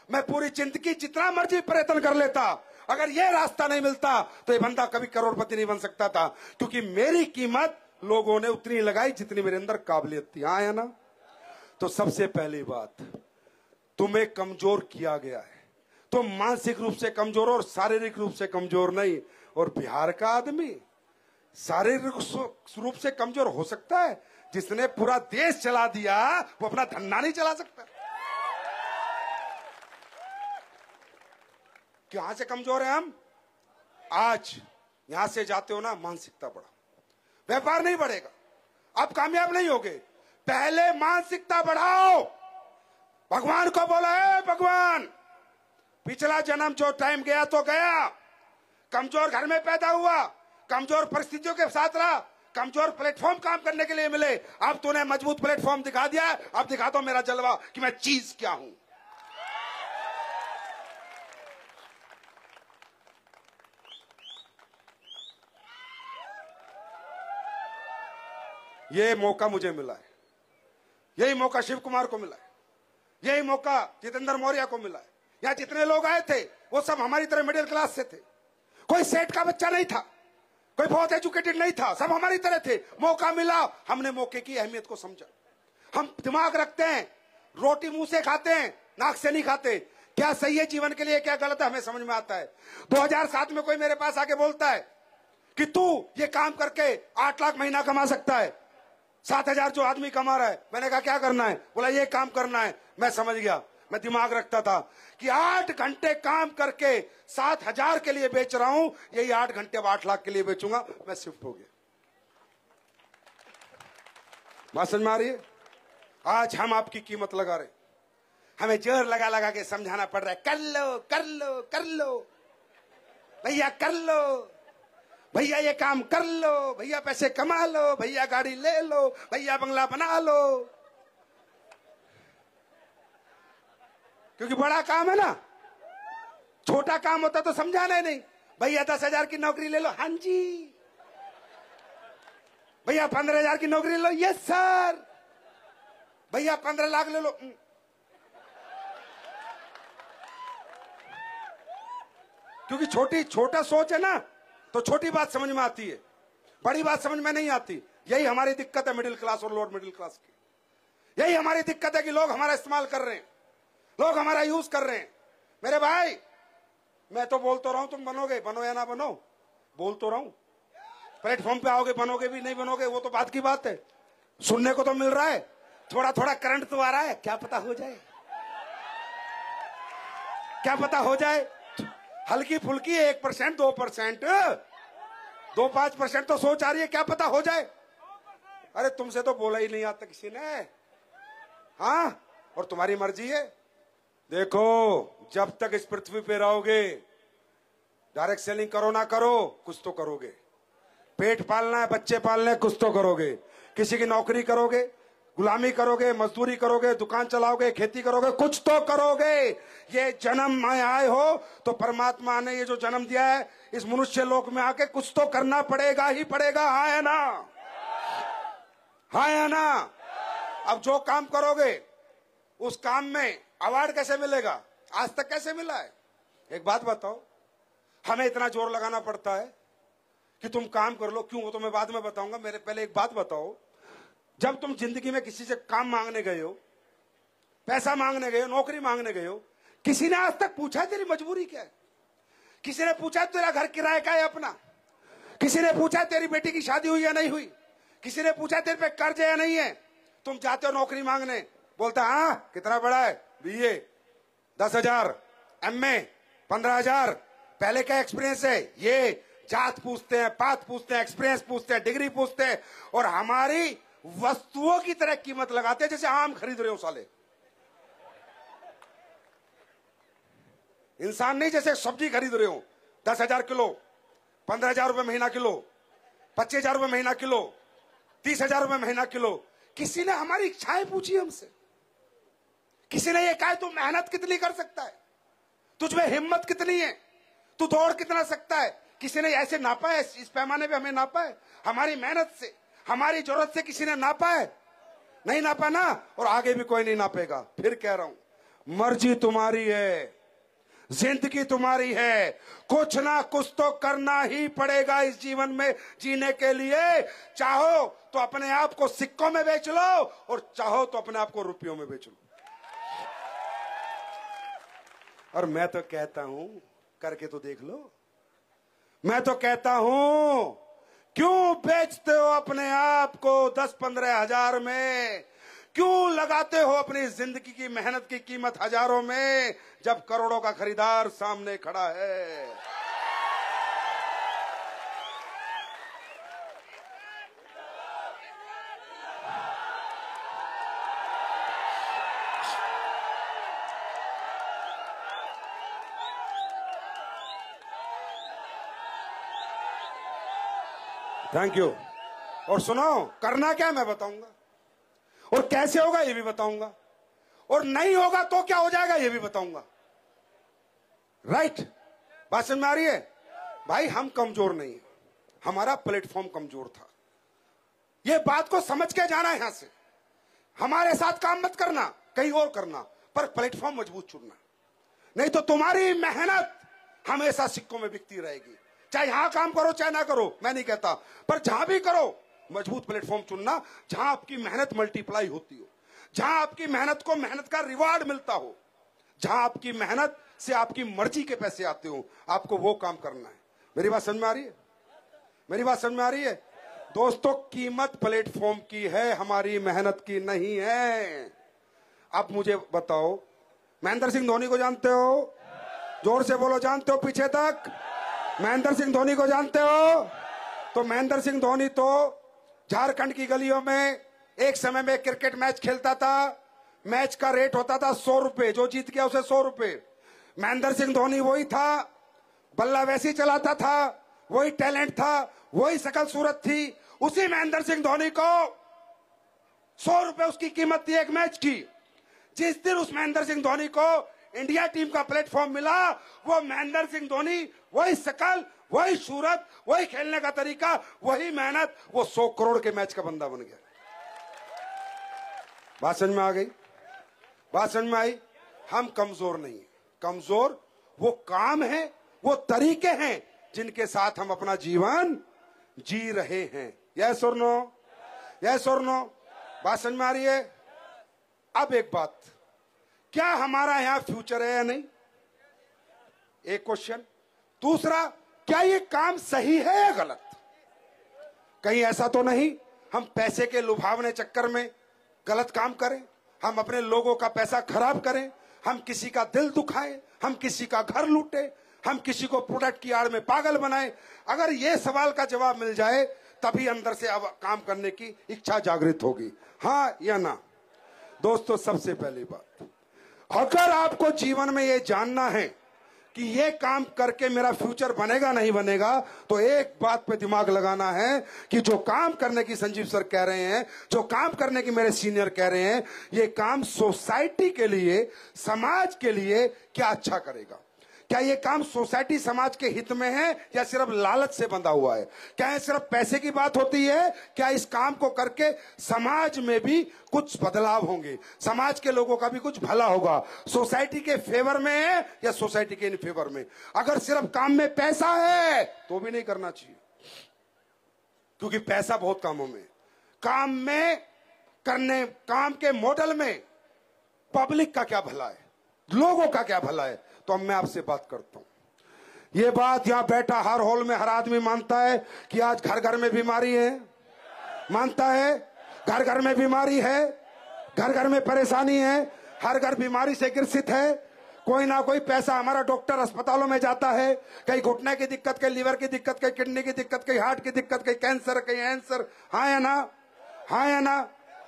मैं पूरी जिंदगी जितना मर्जी प्रयत्न कर लेता, अगर यह रास्ता नहीं मिलता तो ये बंदा कभी करोड़पति नहीं बन सकता था, क्योंकि मेरी कीमत लोगों ने उतनी लगाई जितनी मेरे अंदर काबिलियत थी। हाँ है ना? तो सबसे पहली बात, तुम्हें कमजोर किया गया है। तुम मानसिक रूप से कमजोर और शारीरिक रूप से कमजोर नहीं। और बिहार का आदमी शारीरिक रूप से कमजोर हो सकता है, जिसने पूरा देश चला दिया वो अपना धन्ना नहीं चला सकता। कहां से कमजोर है हम? आज यहां से जाते हो ना, मानसिकता बढ़ाओ, व्यापार नहीं बढ़ेगा, आप कामयाब नहीं होगे। पहले मानसिकता बढ़ाओ। भगवान को बोला है, भगवान पिछला जन्म जो टाइम गया तो गया, कमजोर घर में पैदा हुआ, कमजोर परिस्थितियों के साथ रहा, कमजोर प्लेटफॉर्म काम करने के लिए मिले, अब तूने मजबूत प्लेटफॉर्म दिखा दिया, अब दिखा दो मेरा जलवा कि मैं चीज क्या हूं। ये मौका मुझे मिला है, यही मौका शिव कुमार को मिला है, यही मौका जितेंद्र मौर्य को मिला है। यहां जितने लोग आए थे वो सब हमारी तरह मिडिल क्लास से थे, कोई सेठ का बच्चा नहीं था, कोई बहुत एजुकेटेड नहीं था, सब हमारी तरह थे। मौका मिला, हमने मौके की अहमियत को समझा। हम दिमाग रखते हैं, रोटी मुंह से खाते हैं, नाक से नहीं खाते। क्या सही है जीवन के लिए, क्या गलत है, हमें समझ में आता है। 2007 में कोई मेरे पास आके बोलता है कि तू ये काम करके 8 लाख महीना कमा सकता है, 7,000 जो आदमी कमा रहा है। मैंने कहा क्या करना है? बोला ये काम करना है। मैं समझ गया, मैं दिमाग रखता था कि 8 घंटे काम करके 7,000 के लिए बेच रहा हूं, यही 8 घंटे अब 8 लाख के लिए बेचूंगा। मैं शिफ्ट हो गया। बात समझ में आ रही है? आज हम आपकी कीमत लगा रहे, हमें जोर लगा लगा के समझाना पड़ रहा है, कर लो कर लो कर लो भैया, कर लो भैया, ये काम कर लो भैया, पैसे कमा लो भैया, गाड़ी ले लो भैया, बंगला बना लो। क्योंकि बड़ा काम है ना, छोटा काम होता तो समझाना नहीं। भैया 10,000 की नौकरी ले लो, हाँ जी। भैया 15,000 की नौकरी ले लो, यस सर। भैया 15 लाख ले लो। क्योंकि छोटा सोच है ना, तो छोटी बात समझ में आती है, बड़ी बात समझ में नहीं आती। यही हमारी दिक्कत है मिडिल क्लास और लोअर मिडिल क्लास की। यही हमारी दिक्कत है कि लोग हमारा इस्तेमाल कर रहे हैं, लोग हमारा यूज कर रहे हैं। मेरे भाई, मैं तो बोल तो रहा हूं, तुम बनोगे, बनो या ना बनो, बोल तो रहा हूं। प्लेटफॉर्म पे आओगे, बनोगे भी नहीं बनोगे वो तो बात की बात है। सुनने को तो मिल रहा है, थोड़ा थोड़ा करंट तो आ रहा है, क्या पता हो जाए, क्या पता हो जाए। हल्की फुल्की 1%, 2%, 2-5% तो सोच आ रही है, क्या पता हो जाए। अरे तुमसे तो बोला ही नहीं आता किसी ने, हाँ, और तुम्हारी मर्जी है। देखो, जब तक इस पृथ्वी पे रहोगे, डायरेक्ट सेलिंग करो ना करो, कुछ तो करोगे। पेट पालना है, बच्चे पालने, कुछ तो करोगे। किसी की नौकरी करोगे, गुलामी करोगे, मजदूरी करोगे, दुकान चलाओगे, खेती करोगे, कुछ तो करोगे। ये जन्म में आए हो तो परमात्मा ने ये जो जन्म दिया है, इस मनुष्य लोक में आके कुछ तो करना पड़ेगा ही पड़ेगा। हाँ है ना? हाँ है ना? अब जो काम करोगे उस काम में अवार्ड कैसे मिलेगा? आज तक कैसे मिला है? एक बात बताओ, हमें इतना जोर लगाना पड़ता है कि तुम काम कर लो, क्यों? वो तो मैं बाद में बताऊंगा। मेरे पहले एक बात बताओ, जब तुम जिंदगी में किसी से काम मांगने गए हो, पैसा मांगने गए हो, नौकरी मांगने गए हो, किसी ने आज तक पूछा है तेरी मजबूरी क्या है? किसी ने पूछा तेरा घर किराए का है अपना? किसी ने पूछा तेरी बेटी की शादी हुई या नहीं हुई? किसी ने पूछा तेरे पे कर्ज है या नहीं है? तुम जाते हो नौकरी मांगने, बोलता हाँ कितना बड़ा है, बीए 10,000, एमए 15,000, पहले क्या एक्सपीरियंस है? ये जात पूछते हैं, पात पूछते हैं, एक्सपीरियंस पूछते हैं, डिग्री पूछते हैं, और हमारी वस्तुओं की तरह कीमत लगाते हैं जैसे आम खरीद रहे हो साले। इंसान नहीं, जैसे सब्जी खरीद रहे हो। 10,000 किलो, 15,000 रुपए महीना किलो, 25,000 रुपए महीना किलो, 30,000 रुपए महीना किलो। किसी ने हमारी इच्छाएं पूछी हमसे? किसी ने ये कहा तू मेहनत कितनी कर सकता है, तुझमें हिम्मत कितनी है, तू दौड़ कितना सकता है? किसी ने ऐसे नापा है? इस पैमाने पे हमें नापा है? हमारी मेहनत से, हमारी जरूरत से किसी ने नापा है? नहीं नापा ना, और आगे भी कोई नहीं नापेगा। फिर कह रहा हूं, मर्जी तुम्हारी है, जिंदगी तुम्हारी है, कुछ ना कुछ तो करना ही पड़ेगा इस जीवन में जीने के लिए। चाहो तो अपने आप को सिक्कों में बेच लो, और चाहो तो अपने आप को रुपयों में बेच लो। और मैं तो कहता हूं, करके तो देख लो। मैं तो कहता हूं क्यों बेचते हो अपने आप को 10-15 हजार में? क्यों लगाते हो अपनी जिंदगी की मेहनत की कीमत हजारों में, जब करोड़ों का खरीदार सामने खड़ा है? Thank you. और सुनो, करना क्या मैं बताऊंगा, और कैसे होगा ये भी बताऊंगा, और नहीं होगा तो क्या हो जाएगा ये भी बताऊंगा। राइट? बात समझ में आ रही है? भाई हम कमजोर नहीं है, हमारा प्लेटफॉर्म कमजोर था। ये बात को समझ के जाना है। यहां से हमारे साथ काम मत करना, कहीं और करना, पर प्लेटफॉर्म मजबूत चुनना। नहीं तो तुम्हारी मेहनत हमेशा सिक्कों में बिकती रहेगी। चाहे यहां काम करो चाहे ना करो, मैं नहीं कहता, पर जहां भी करो मजबूत प्लेटफॉर्म चुनना, जहां आपकी मेहनत मल्टीप्लाई होती हो, जहां आपकी मेहनत को मेहनत का रिवार्ड मिलता हो, जहां आपकी मेहनत से आपकी मर्जी के पैसे आते हो, आपको वो काम करना है। मेरी बात समझ में आ रही है? मेरी बात समझ में आ रही है? दोस्तों, कीमत प्लेटफॉर्म की है, हमारी मेहनत की नहीं है। अब मुझे बताओ, महेंद्र सिंह धोनी को जानते हो? जोर से बोलो, जानते हो? पीछे तक। महेंद्र सिंह धोनी को जानते हो? तो महेंद्र सिंह धोनी तो झारखंड की गलियों में एक समय में क्रिकेट मैच खेलता था। मैच का रेट होता था 100 रुपए, जो जीत गया उसे 100 रुपए। महेंद्र सिंह धोनी वही था, बल्ला वैसी चलाता था, वही टैलेंट था, वही शकल सूरत थी। उसी महेंद्र सिंह धोनी को 100 रुपए उसकी कीमत थी एक मैच की। जिस दिन उस महेंद्र सिंह धोनी को इंडिया टीम का प्लेटफॉर्म मिला, वो महेंद्र सिंह धोनी, वही शकल, वही सूरत, वही खेलने का तरीका, वही मेहनत, वो 100 करोड़ के मैच का बंदा बन गया। बात समझ में आ गई? बात समझ में आई? हम कमजोर नहीं है, कमजोर वो काम है, वो तरीके हैं जिनके साथ हम अपना जीवन जी रहे हैं। यस और नो? यस और नो? बात समझ में आ रही है? अब एक बात, क्या हमारा यहां फ्यूचर है या नहीं? एक क्वेश्चन। दूसरा, क्या ये काम सही है या गलत? कहीं ऐसा तो नहीं हम पैसे के लुभावने चक्कर में गलत काम करें, हम अपने लोगों का पैसा खराब करें, हम किसी का दिल दुखाएं, हम किसी का घर लूटें, हम किसी को प्रोडक्ट की आड़ में पागल बनाएं? अगर ये सवाल का जवाब मिल जाए, तभी अंदर से अब काम करने की इच्छा जागृत होगी, हाँ या ना? दोस्तों, सबसे पहली बात, अगर आपको जीवन में ये जानना है कि ये काम करके मेरा फ्यूचर बनेगा नहीं बनेगा, तो एक बात पे दिमाग लगाना है कि जो काम करने की संजीव सर कह रहे हैं, जो काम करने की मेरे सीनियर कह रहे हैं, ये काम सोसाइटी के लिए, समाज के लिए क्या अच्छा करेगा? क्या ये काम सोसाइटी समाज के हित में है या सिर्फ लालच से बंधा हुआ है? क्या ये सिर्फ पैसे की बात होती है? क्या इस काम को करके समाज में भी कुछ बदलाव होंगे, समाज के लोगों का भी कुछ भला होगा? सोसाइटी के फेवर में है या सोसाइटी के इन फेवर में? अगर सिर्फ काम में पैसा है तो भी नहीं करना चाहिए, क्योंकि पैसा बहुत कामों में, काम में करने, काम के मॉडल में पब्लिक का क्या भला है, लोगों का क्या भला है? तो अब मैं आपसे बात करता हूं। ये बात यहां बैठा हर हॉल में हर आदमी मानता है कि आज घर घर में बीमारी है, मानता है? घर घर में बीमारी है, घर घर में परेशानी है, हर घर बीमारी से ग्रसित है। कोई ना कोई पैसा हमारा डॉक्टर अस्पतालों में जाता है, कहीं घुटने की दिक्कत, कहीं लीवर की दिक्कत, कहीं किडनी की दिक्कत, कहीं हार्ट की दिक्कत, कहीं कैंसर, कहीं आंसर। हाँ या ना? हाँ या ना?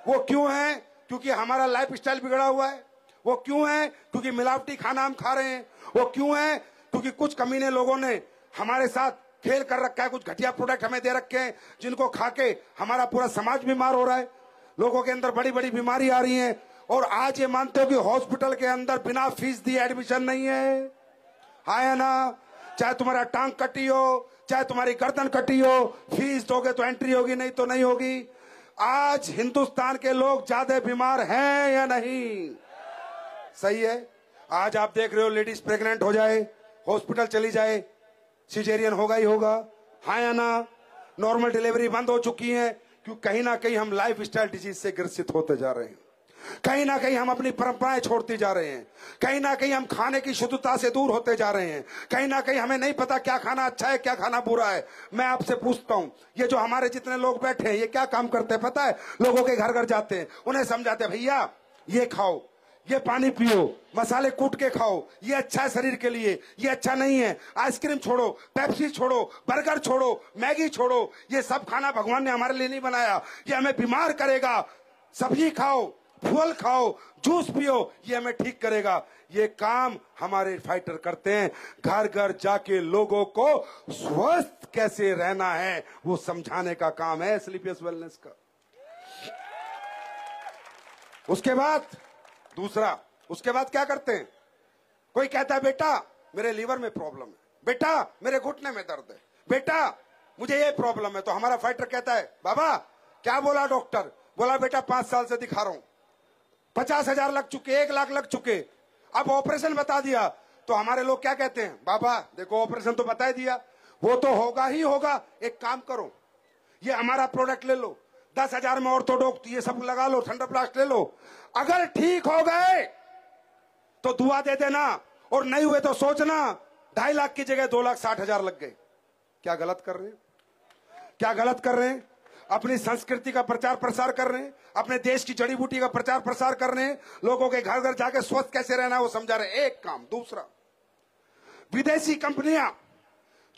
वो क्यों है? क्योंकि हमारा लाइफ स्टाइल बिगड़ा हुआ है। वो क्यों है? क्योंकि मिलावटी खाना हम खा रहे हैं। वो क्यों है? क्योंकि कुछ कमीने लोगों ने हमारे साथ खेल कर रखा है, कुछ घटिया प्रोडक्ट हमें दे रखे हैं, जिनको खा के हमारा पूरा समाज बीमार हो रहा है, लोगों के अंदर बड़ी बड़ी बीमारी आ रही है। और आज ये मानते हो कि हॉस्पिटल के अंदर बिना फीस दिए एडमिशन नहीं है? हाँ या ना? चाहे तुम्हारा टांग कटी हो, चाहे तुम्हारी गर्दन कटी हो, फीस दोगे तो एंट्री होगी, नहीं तो नहीं होगी। आज हिंदुस्तान के लोग ज्यादा बीमार हैं या नहीं? सही है। आज आप देख रहे हो, लेडीज प्रेग्नेंट हो जाए, हॉस्पिटल चली जाए, सिजेरियन होगा ही होगा। हाँ या ना? नॉर्मल डिलीवरी बंद हो चुकी है, क्योंकि कहीं ना कहीं हम लाइफ स्टाइल डिजीज से ग्रसित होते जा रहे हैं। कहीं ना कहीं हम अपनी परंपराएं छोड़ते जा रहे हैं, कहीं ना कहीं हम खाने की शुद्धता से दूर होते जा रहे हैं, कहीं ना कहीं हमें नहीं पता क्या खाना अच्छा है क्या खाना बुरा है। मैं आपसे पूछता हूं, ये जो हमारे जितने लोग बैठे हैं ये क्या काम करते हैं पता है? लोगों के घर घर जाते हैं, उन्हें समझाते हैं भैया ये खाओ, ये पानी पियो, मसाले कूट के खाओ, ये अच्छा है शरीर के लिए, ये अच्छा नहीं है, आइसक्रीम छोड़ो, पेप्सी छोड़ो, बर्गर छोड़ो, मैगी छोड़ो, ये सब खाना भगवान ने हमारे लिए नहीं बनाया, ये हमें बीमार करेगा। सब्जी खाओ, फल खाओ, जूस पियो, ये हमें ठीक करेगा। ये काम हमारे फाइटर करते हैं। घर घर जाके लोगों को स्वस्थ कैसे रहना है वो समझाने का काम है स्लीपियस वेलनेस का। उसके बाद दूसरा, उसके बाद क्या करते हैं? कोई कहता है बेटा मेरे लीवर में प्रॉब्लम है, बेटा मेरे घुटने में दर्द है, बेटा मुझे ये प्रॉब्लम है। तो हमारा फाइटर कहता है बाबा क्या बोला डॉक्टर? बोला बेटा 5 साल से दिखा रहा हूं, 50,000 लग चुके, 1 लाख लग चुके, अब ऑपरेशन बता दिया। तो हमारे लोग क्या कहते हैं? बाबा देखो ऑपरेशन तो बता ही दिया, वो तो होगा ही होगा, एक काम करो ये हमारा प्रोडक्ट ले लो, 10,000 में ऑर्थोडॉक्स ये सब लगा लो, थंडरब्लास्ट ले लो, अगर ठीक हो गए तो दुआ दे देना, और नहीं हुए तो सोचना 2.5 लाख की जगह 2,60,000 लग गए। क्या गलत कर रहे हैं? क्या गलत कर रहे हैं? अपनी संस्कृति का प्रचार प्रसार कर रहे हैं, अपने देश की जड़ी बूटी का प्रचार प्रसार कर रहे हैं, लोगों के घर घर जाके स्वस्थ कैसे रहना है वो समझा रहे हैं। एक काम। दूसरा, विदेशी कंपनियां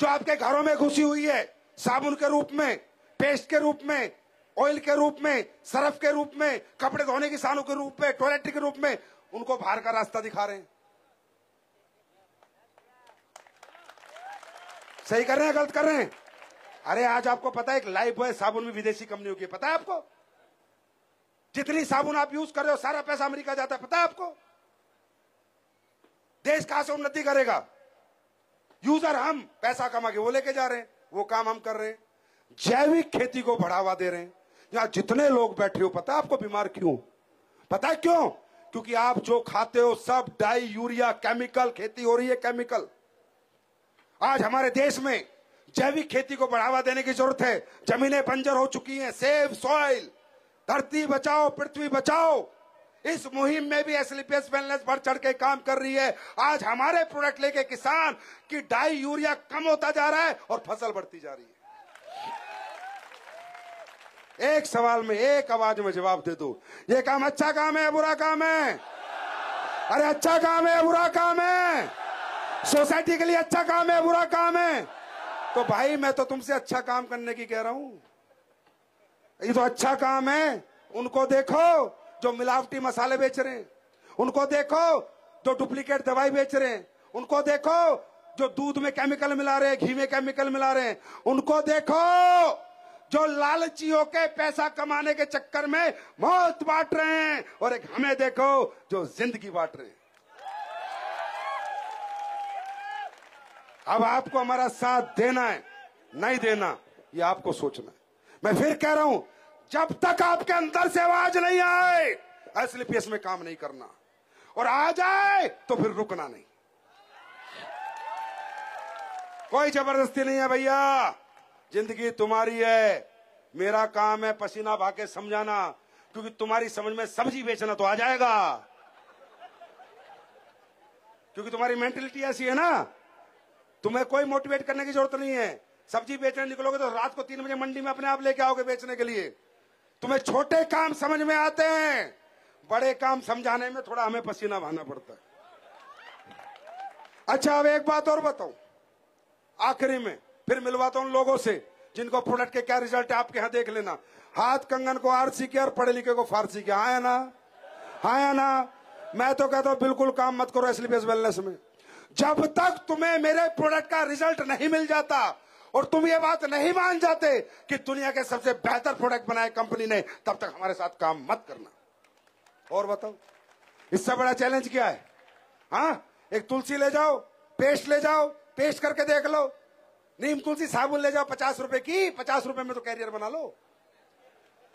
जो आपके घरों में घुसी हुई है, साबुन के रूप में, पेस्ट के रूप में, ऑयल के रूप में, सरफ के रूप में, कपड़े धोने की साबुन के रूप में, टॉयलेटरी के रूप में, उनको बाहर का रास्ता दिखा रहे हैं। सही कर रहे हैं गलत कर रहे हैं? अरे आज आपको पता है एक लाइफ बॉय साबुन भी विदेशी कंपनियों की, पता है आपको? जितनी साबुन आप यूज कर रहे हो सारा पैसा अमेरिका जाता है, पता है आपको? देश कहां से उन्नति करेगा? यूजर हम, पैसा कमा के वो लेके जा रहे हैं, वो काम हम कर रहे हैं। जैविक खेती को बढ़ावा दे रहे हैं। यहां जितने लोग बैठे हो पता है आपको बीमार क्यों? पता है क्यों? क्योंकि आप जो खाते हो सब डाई यूरिया केमिकल, खेती हो रही है केमिकल। आज हमारे देश में जैविक खेती को बढ़ावा देने की जरूरत है। जमीनें बंजर हो चुकी हैं, सेव सॉइल, धरती बचाओ पृथ्वी बचाओ, इस मुहिम में भी एस्क्लेपियस वेलनेस बढ़ चढ़ के काम कर रही है। आज हमारे प्रोडक्ट लेके किसान की डाई यूरिया कम होता जा रहा है और फसल बढ़ती जा रही है। एक सवाल में एक आवाज में जवाब दे दो, ये काम अच्छा काम है बुरा काम है? अरे अच्छा काम है बुरा काम है? सोसाइटी के लिए अच्छा काम है बुरा काम है? तो भाई मैं तो तुमसे अच्छा काम करने की कह रहा हूं। ये तो अच्छा काम है। उनको देखो जो मिलावटी मसाले बेच रहे हैं, उनको देखो जो डुप्लीकेट दवाई बेच रहे हैं, उनको देखो जो दूध में केमिकल मिला रहे हैं, घी में केमिकल मिला रहे हैं, उनको देखो जो लालची होके पैसा कमाने के चक्कर में मौत बांट रहे हैं, और एक हमें देखो जो जिंदगी बांट रहे हैं। अब आपको हमारा साथ देना है नहीं देना ये आपको सोचना है। मैं फिर कह रहा हूं, जब तक आपके अंदर से आवाज नहीं आए एस्क्लेपियस में काम नहीं करना, और आ जाए तो फिर रुकना नहीं। कोई जबरदस्ती नहीं है भैया, जिंदगी तुम्हारी है। मेरा काम है पसीना बहा के समझाना, क्योंकि तुम्हारी समझ में सब्जी बेचना तो आ जाएगा, क्योंकि तुम्हारी मेंटेलिटी ऐसी है ना। तुम्हें कोई मोटिवेट करने की जरूरत नहीं है। सब्जी बेचने निकलोगे तो रात को 3 बजे मंडी में अपने आप लेके आओगे बेचने के लिए। तुम्हें छोटे काम समझ में आते हैं, बड़े काम समझाने में थोड़ा हमें पसीना बहाना पड़ता है। अच्छा अब एक बात और बताऊं आखिरी में, फिर मिलवाता हूं लोगों से जिनको प्रोडक्ट के क्या रिजल्ट है। आपके यहां देख लेना, हाथ कंगन को आरसी के और पढ़े लिखे को फारसी के। हाँ या ना? हाँ या ना? मैं तो कहता हूं बिल्कुल काम मत करो एस्क्लेपियस वेलनेस में। जब तक तुम्हें मेरे प्रोडक्ट का रिजल्ट नहीं मिल जाता और तुम ये बात नहीं मान जाते कि दुनिया के सबसे बेहतर प्रोडक्ट बनाए कंपनी ने, तब तक हमारे साथ काम मत करना। और बताओ इससे बड़ा चैलेंज क्या है? हाँ, एक तुलसी ले जाओ, पेस्ट ले जाओ, पेस्ट करके देख लो। नीम तुलसी साबुन ले जाओ 50 रुपए की, 50 रुपए में तो कैरियर बना लो।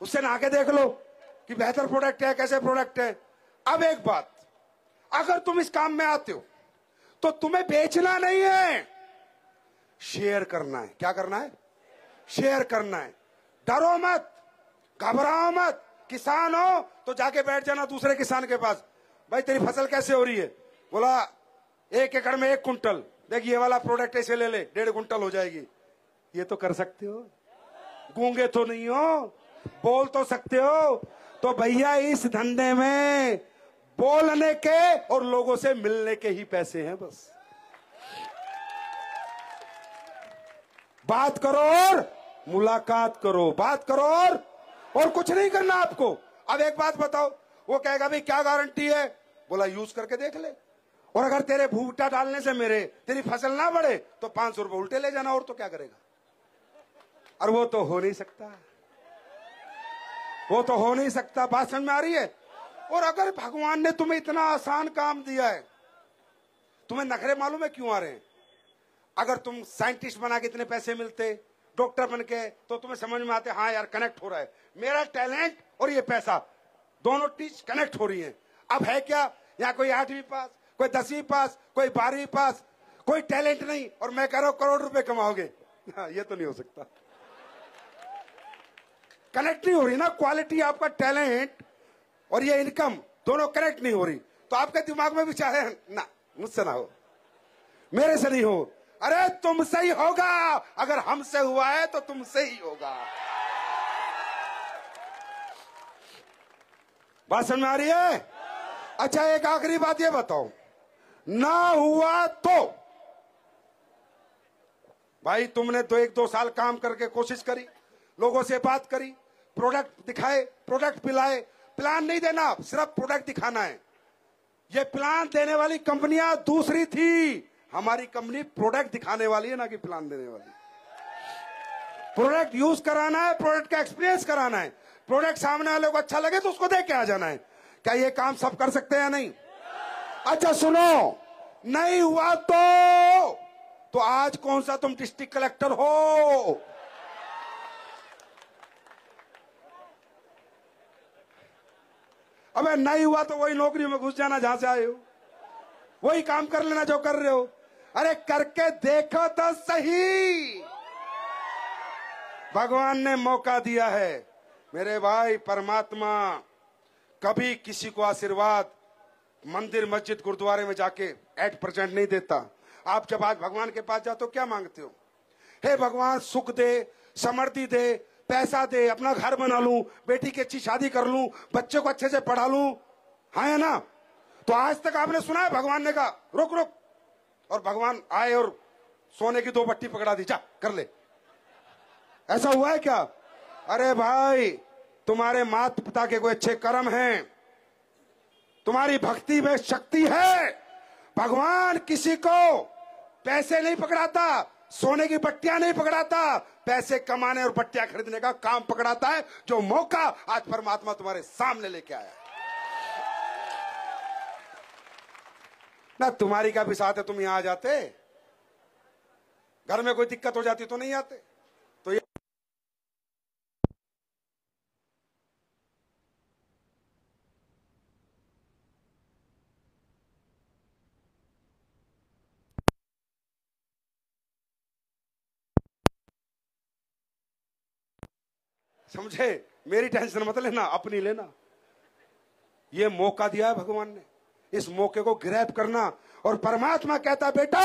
उससे नहा के देख लो कि बेहतर प्रोडक्ट है, कैसे प्रोडक्ट है। अब एक बात, अगर तुम इस काम में आते हो तो तुम्हें बेचना नहीं है, शेयर करना है। क्या करना है? शेयर करना है। डरो मत, घबराओ मत। किसान हो तो जाके बैठ जाना दूसरे किसान के पास, भाई तेरी फसल कैसे हो रही है? बोला 1 एकड़ में 1 कुंटल, देख ये वाला प्रोडक्ट ऐसे ले ले 1.5 कुंटल हो जाएगी। ये तो कर सकते हो, गूंगे तो नहीं हो, बोल तो सकते हो। तो भैया इस धंधे में बोलने के और लोगों से मिलने के ही पैसे हैं बस। बात करो और मुलाकात करो, बात करो और कुछ नहीं करना आपको। अब एक बात बताओ, वो कहेगा भाई क्या गारंटी है? बोला यूज करके देख ले, और अगर तेरे भूटा डालने से तेरी फसल ना बढ़े तो 500 रुपए उल्टे ले जाना, और तो क्या करेगा? और वो तो हो नहीं सकता, वो तो हो नहीं सकता। बात समझ में आ रही है? और अगर भगवान ने तुम्हें इतना आसान काम दिया है, तुम्हें नखरे मालूम है क्यों आ रहे हैं? अगर तुम साइंटिस्ट बना के इतने पैसे मिलते, डॉक्टर बन के, तो तुम्हें समझ में आते हाँ यार कनेक्ट हो रहा है, मेरा टैलेंट और ये पैसा दोनों चीज कनेक्ट हो रही है। अब है क्या, यहाँ कोई 8वीं पास, कोई 10वीं पास, कोई 12वीं पास, कोई टैलेंट नहीं, और मैं कह रहा हूं करोड़ रुपए कमाओगे। ये तो नहीं हो सकता, कनेक्ट नहीं हो रही ना क्वालिटी, आपका टैलेंट और ये इनकम दोनों कनेक्ट नहीं हो रही। तो आपके दिमाग में विचार है ना, मुझसे ना हो, मेरे से नहीं हो, अरे तुमसे ही होगा। अगर हमसे हुआ है तो तुमसे ही होगा। बात समझ में आ रही है? अच्छा एक आखिरी बात ये बताओ, ना हुआ तो भाई तुमने तो 1-2 साल काम करके कोशिश करी, लोगों से बात करी, प्रोडक्ट दिखाए, प्रोडक्ट पिलाए, प्लान नहीं देना, सिर्फ प्रोडक्ट दिखाना है। ये प्लान देने वाली कंपनियां दूसरी थी, हमारी कंपनी प्रोडक्ट दिखाने वाली है, ना कि प्लान देने वाली। प्रोडक्ट यूज कराना है, प्रोडक्ट का एक्सपीरियंस कराना है, प्रोडक्ट सामने वाले को अच्छा लगे तो उसको देख के आ जाना है। क्या ये काम सब कर सकते हैं या नहीं? अच्छा सुनो, नहीं हुआ तो आज कौन सा तुम डिस्ट्रिक्ट कलेक्टर हो? अबे नहीं हुआ तो वही नौकरी में घुस जाना जहां से आए हो, वही काम कर लेना जो कर रहे हो। अरे करके देखो तो सही, भगवान ने मौका दिया है मेरे भाई। परमात्मा कभी किसी को आशीर्वाद मंदिर मस्जिद गुरुद्वारे में जाके @% नहीं देता। आप जब आज भगवान के पास जाते हो क्या मांगते हो? हे भगवान सुख दे, समृद्धि दे, पैसा दे, अपना घर बना लूं, बेटी की अच्छी शादी कर लूं, बच्चे को अच्छे से पढ़ा लूं, हाँ है ना? तो आज तक आपने सुना है भगवान ने कहा रुक रुक, और भगवान आए और सोने की 2 पट्टी पकड़ा दी, जा कर ले? ऐसा हुआ है क्या? अरे भाई तुम्हारे माता पिता के कोई अच्छे कर्म हैं, तुम्हारी भक्ति में शक्ति है। भगवान किसी को पैसे नहीं पकड़ाता, सोने की पट्टियां नहीं पकड़ाता, पैसे कमाने और पट्टियां खरीदने का काम पकड़ाता है, जो मौका आज परमात्मा तुम्हारे सामने लेके आया है ना। तुम्हारी क्या भी साथ है, तुम यहां आ जाते, घर में कोई दिक्कत हो जाती तो नहीं आते। तो ये समझे, मेरी टेंशन मत लेना, अपनी लेना। ये मौका दिया है भगवान ने, इस मौके को ग्रैब करना। और परमात्मा कहता बेटा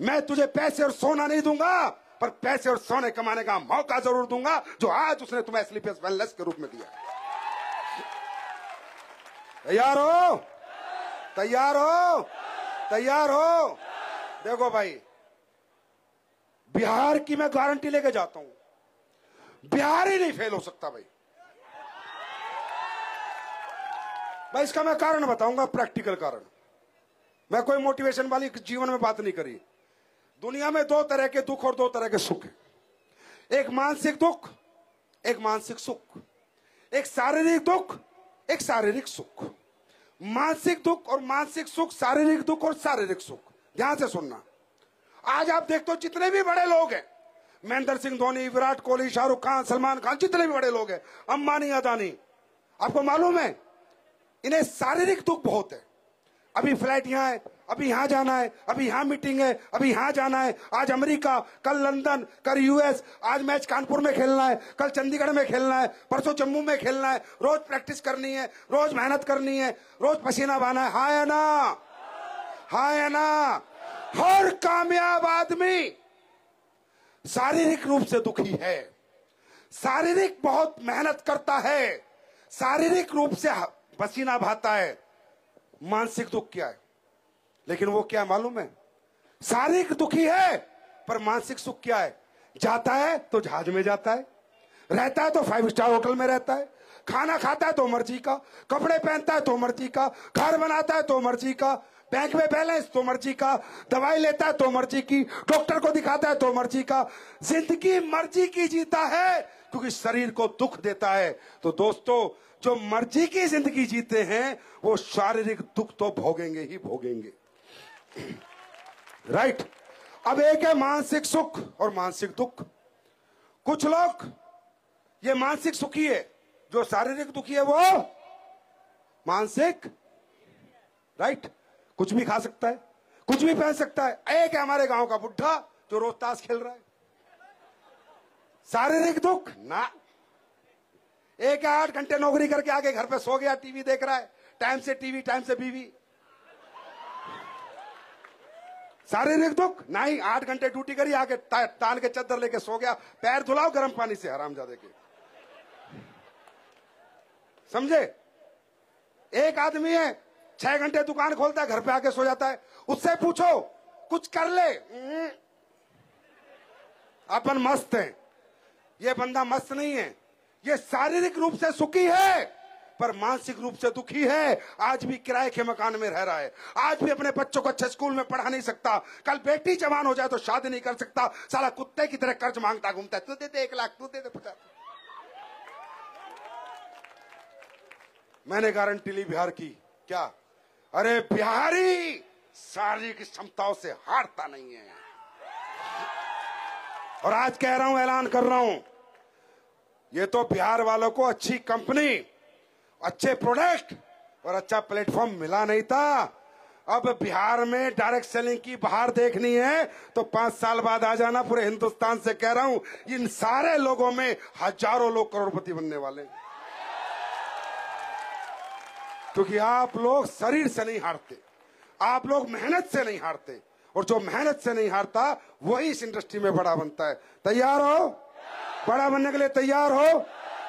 मैं तुझे पैसे और सोना नहीं दूंगा, पर पैसे और सोने कमाने का मौका जरूर दूंगा, जो आज उसने तुम्हें स्लीपियस वेलनेस के रूप में दिया। तैयार हो? तैयार हो? तैयार हो? देखो भाई, बिहार की मैं गारंटी लेके जाता हूं, बिहार ही नहीं फेल हो सकता भाई। इसका मैं कारण बताऊंगा, प्रैक्टिकल कारण। मैं कोई मोटिवेशन वाली जीवन में बात नहीं करी। दुनिया में 2 तरह के दुख और 2 तरह के सुख है, एक मानसिक दुख, एक मानसिक सुख, एक शारीरिक दुख, एक शारीरिक सुख। मानसिक दुख और मानसिक सुख, शारीरिक दुख और शारीरिक सुख। ध्यान से सुनना। आज आप देखते हो जितने भी बड़े लोग हैं, महेंद्र सिंह धोनी, विराट कोहली, शाहरुख खान, सलमान खान, जितने भी बड़े लोग हैं, अंबानी, अदानी, आपको मालूम है इन्हें शारीरिक दुख बहुत है, अभी फ्लाइट यहाँ है, अभी यहां जाना है, अभी यहां मीटिंग है, अभी यहां जाना है, आज अमेरिका, कल लंदन, कल यूएस, आज मैच कानपुर में खेलना है, कल चंडीगढ़ में खेलना है, परसों जम्मू में खेलना है, रोज प्रैक्टिस करनी है, रोज मेहनत करनी है, रोज पसीना बहाना है। हाँ या ना? हाँ या ना? हर कामयाब आदमी शारीरिक रूप से दुखी है, शारीरिक बहुत मेहनत करता है, शारीरिक रूप से पसीना बहाता है। मानसिक दुख क्या है? लेकिन वो क्या मालूम है? शारीरिक दुखी है, पर मानसिक सुख क्या है? जाता है तो जहाज में जाता है, रहता है तो 5 स्टार होटल में रहता है, खाना खाता है तो मर्जी का, कपड़े पहनता है तो मर्जी का, घर बनाता है तो मर्जी का, बैंक में बैलेंस तो मर्जी का, दवाई लेता है तो मर्जी की, डॉक्टर को दिखाता है तो मर्जी का, जिंदगी मर्जी की जीता है, क्योंकि शरीर को दुख देता है। तो दोस्तों, जो मर्जी की जिंदगी जीते हैं वो शारीरिक दुख तो भोगेंगे ही भोगेंगे। राइट? अब एक है मानसिक सुख और मानसिक दुख। कुछ लोग ये मानसिक सुखी है, जो शारीरिक दुखी है वो मानसिक। राइट? कुछ भी खा सकता है, कुछ भी पहन सकता है। एक है हमारे गांव का बुढ़ा जो रोज ताश खेल रहा है, शारीरिक दुख ना। एक 8 घंटे नौकरी करके आके घर पे सो गया, टीवी देख रहा है, टाइम से टीवी टाइम से बीवी, शारीरिक दुख नहीं। 8 घंटे ड्यूटी करी, आके तान के चद्दर लेके सो गया, पैर धुलाओ गर्म पानी से हरामजादे के। समझे? एक आदमी है 6 घंटे दुकान खोलता है, घर पे आके सो जाता है, उससे पूछो कुछ कर ले, अपन मस्त है। ये बंदा मस्त नहीं है, ये शारीरिक रूप से सुखी है पर मानसिक रूप से दुखी है। आज भी किराए के मकान में रह रहा है, आज भी अपने बच्चों को अच्छे स्कूल में पढ़ा नहीं सकता, कल बेटी जवान हो जाए तो शादी नहीं कर सकता, साला कुत्ते की तरह कर्ज मांगता घूमता है, तू दे दे 1 लाख, तू दे दे 50। मैंने गारंटी ली बिहार की। क्या? अरे बिहारी शारीरिक क्षमताओं से हारता नहीं है। और आज कह रहा हूं, ऐलान कर रहा हूं, ये तो बिहार वालों को अच्छी कंपनी, अच्छे प्रोडक्ट और अच्छा प्लेटफॉर्म मिला नहीं था। अब बिहार में डायरेक्ट सेलिंग की बाहर देखनी है तो 5 साल बाद आ जाना। पूरे हिंदुस्तान से कह रहा हूं, इन सारे लोगों में हजारों लोग करोड़पति बनने वाले, क्योंकि आप लोग शरीर से नहीं हारते, आप लोग मेहनत से नहीं हारते, और जो मेहनत से नहीं हारता वही इस इंडस्ट्री में बड़ा बनता है। तैयार हो? बड़ा बनने के लिए तैयार हो?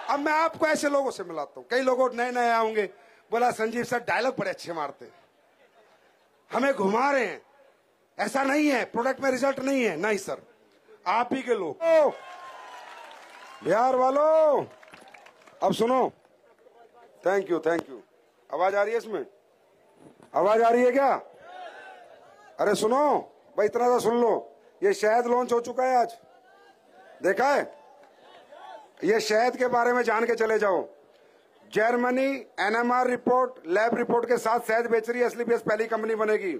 अब मैं आपको ऐसे लोगों से मिलाता हूं। कई लोग नए नए आएंगे, बोला संजीव सर डायलॉग बड़े अच्छे मारते हैं, हमें घुमा रहे हैं। ऐसा नहीं है, प्रोडक्ट में रिजल्ट नहीं है। नहीं सर, आप ही के लोग बिहार वालों, अब सुनो। Thank you, thank you. आवाज आ रही है इसमें? आवाज आ रही है क्या? अरे सुनो भाई, इतना सा सुन लो। ये शहद लॉन्च हो चुका है आज, देखा है? ये शहद के बारे में जान के चले जाओ। Germany NMR report, lab report के साथ शहद बेच रही है, एसलीपीएस पहली कंपनी बनेगी।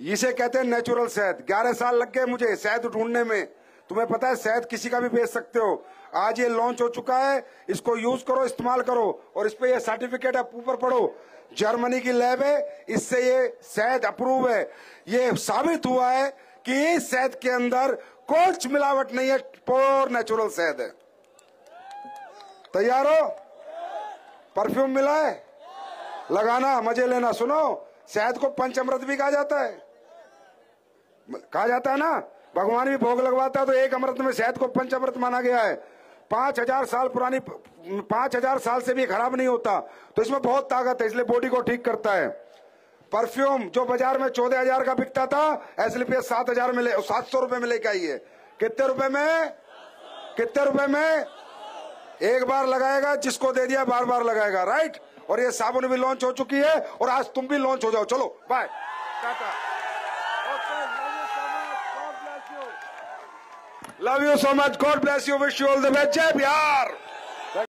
इसे कहते हैं नेचुरल शहद। 11 साल लग गए मुझे शहद ढूंढने में। तुम्हें पता है शहद किसी का भी बेच सकते हो। आज ये लॉन्च हो चुका है, इसको यूज करो, इस्तेमाल करो, और इस पे ये सर्टिफिकेट आप ऊपर पढ़ो, जर्मनी की लैब है, इससे ये शहद अप्रूव है। ये साबित हुआ है कि इस शहद के अंदर कुछ मिलावट नहीं है, प्योर नेचुरल शहद है। तैयार हो? परफ्यूम मिला है, लगाना, मजे लेना। सुनो, शहद को पंचामृत भी कहा जाता है, कहा जाता है ना। भगवान भी भोग लगवाता है तो एक अमृत में शहद को पंचामृत माना गया है। 5000 साल पुरानी, 5000 साल से भी खराब नहीं होता, तो इसमें बहुत ताकत है, इसलिए बॉडी को ठीक करता है। परफ्यूम जो बाजार में 14,000 का बिकता था, एसलीपीएस 7,000 में 700 रुपए में लेके आई है। कितने रुपए में? कितने रुपए में? एक बार लगाएगा, जिसको दे दिया बार बार लगाएगा। राइट? और ये साबुन भी लॉन्च हो चुकी है, और आज तुम भी लॉन्च हो जाओ। चलो bye, tata. Love you so much, God bless you, wish you all the best. जय बिहार।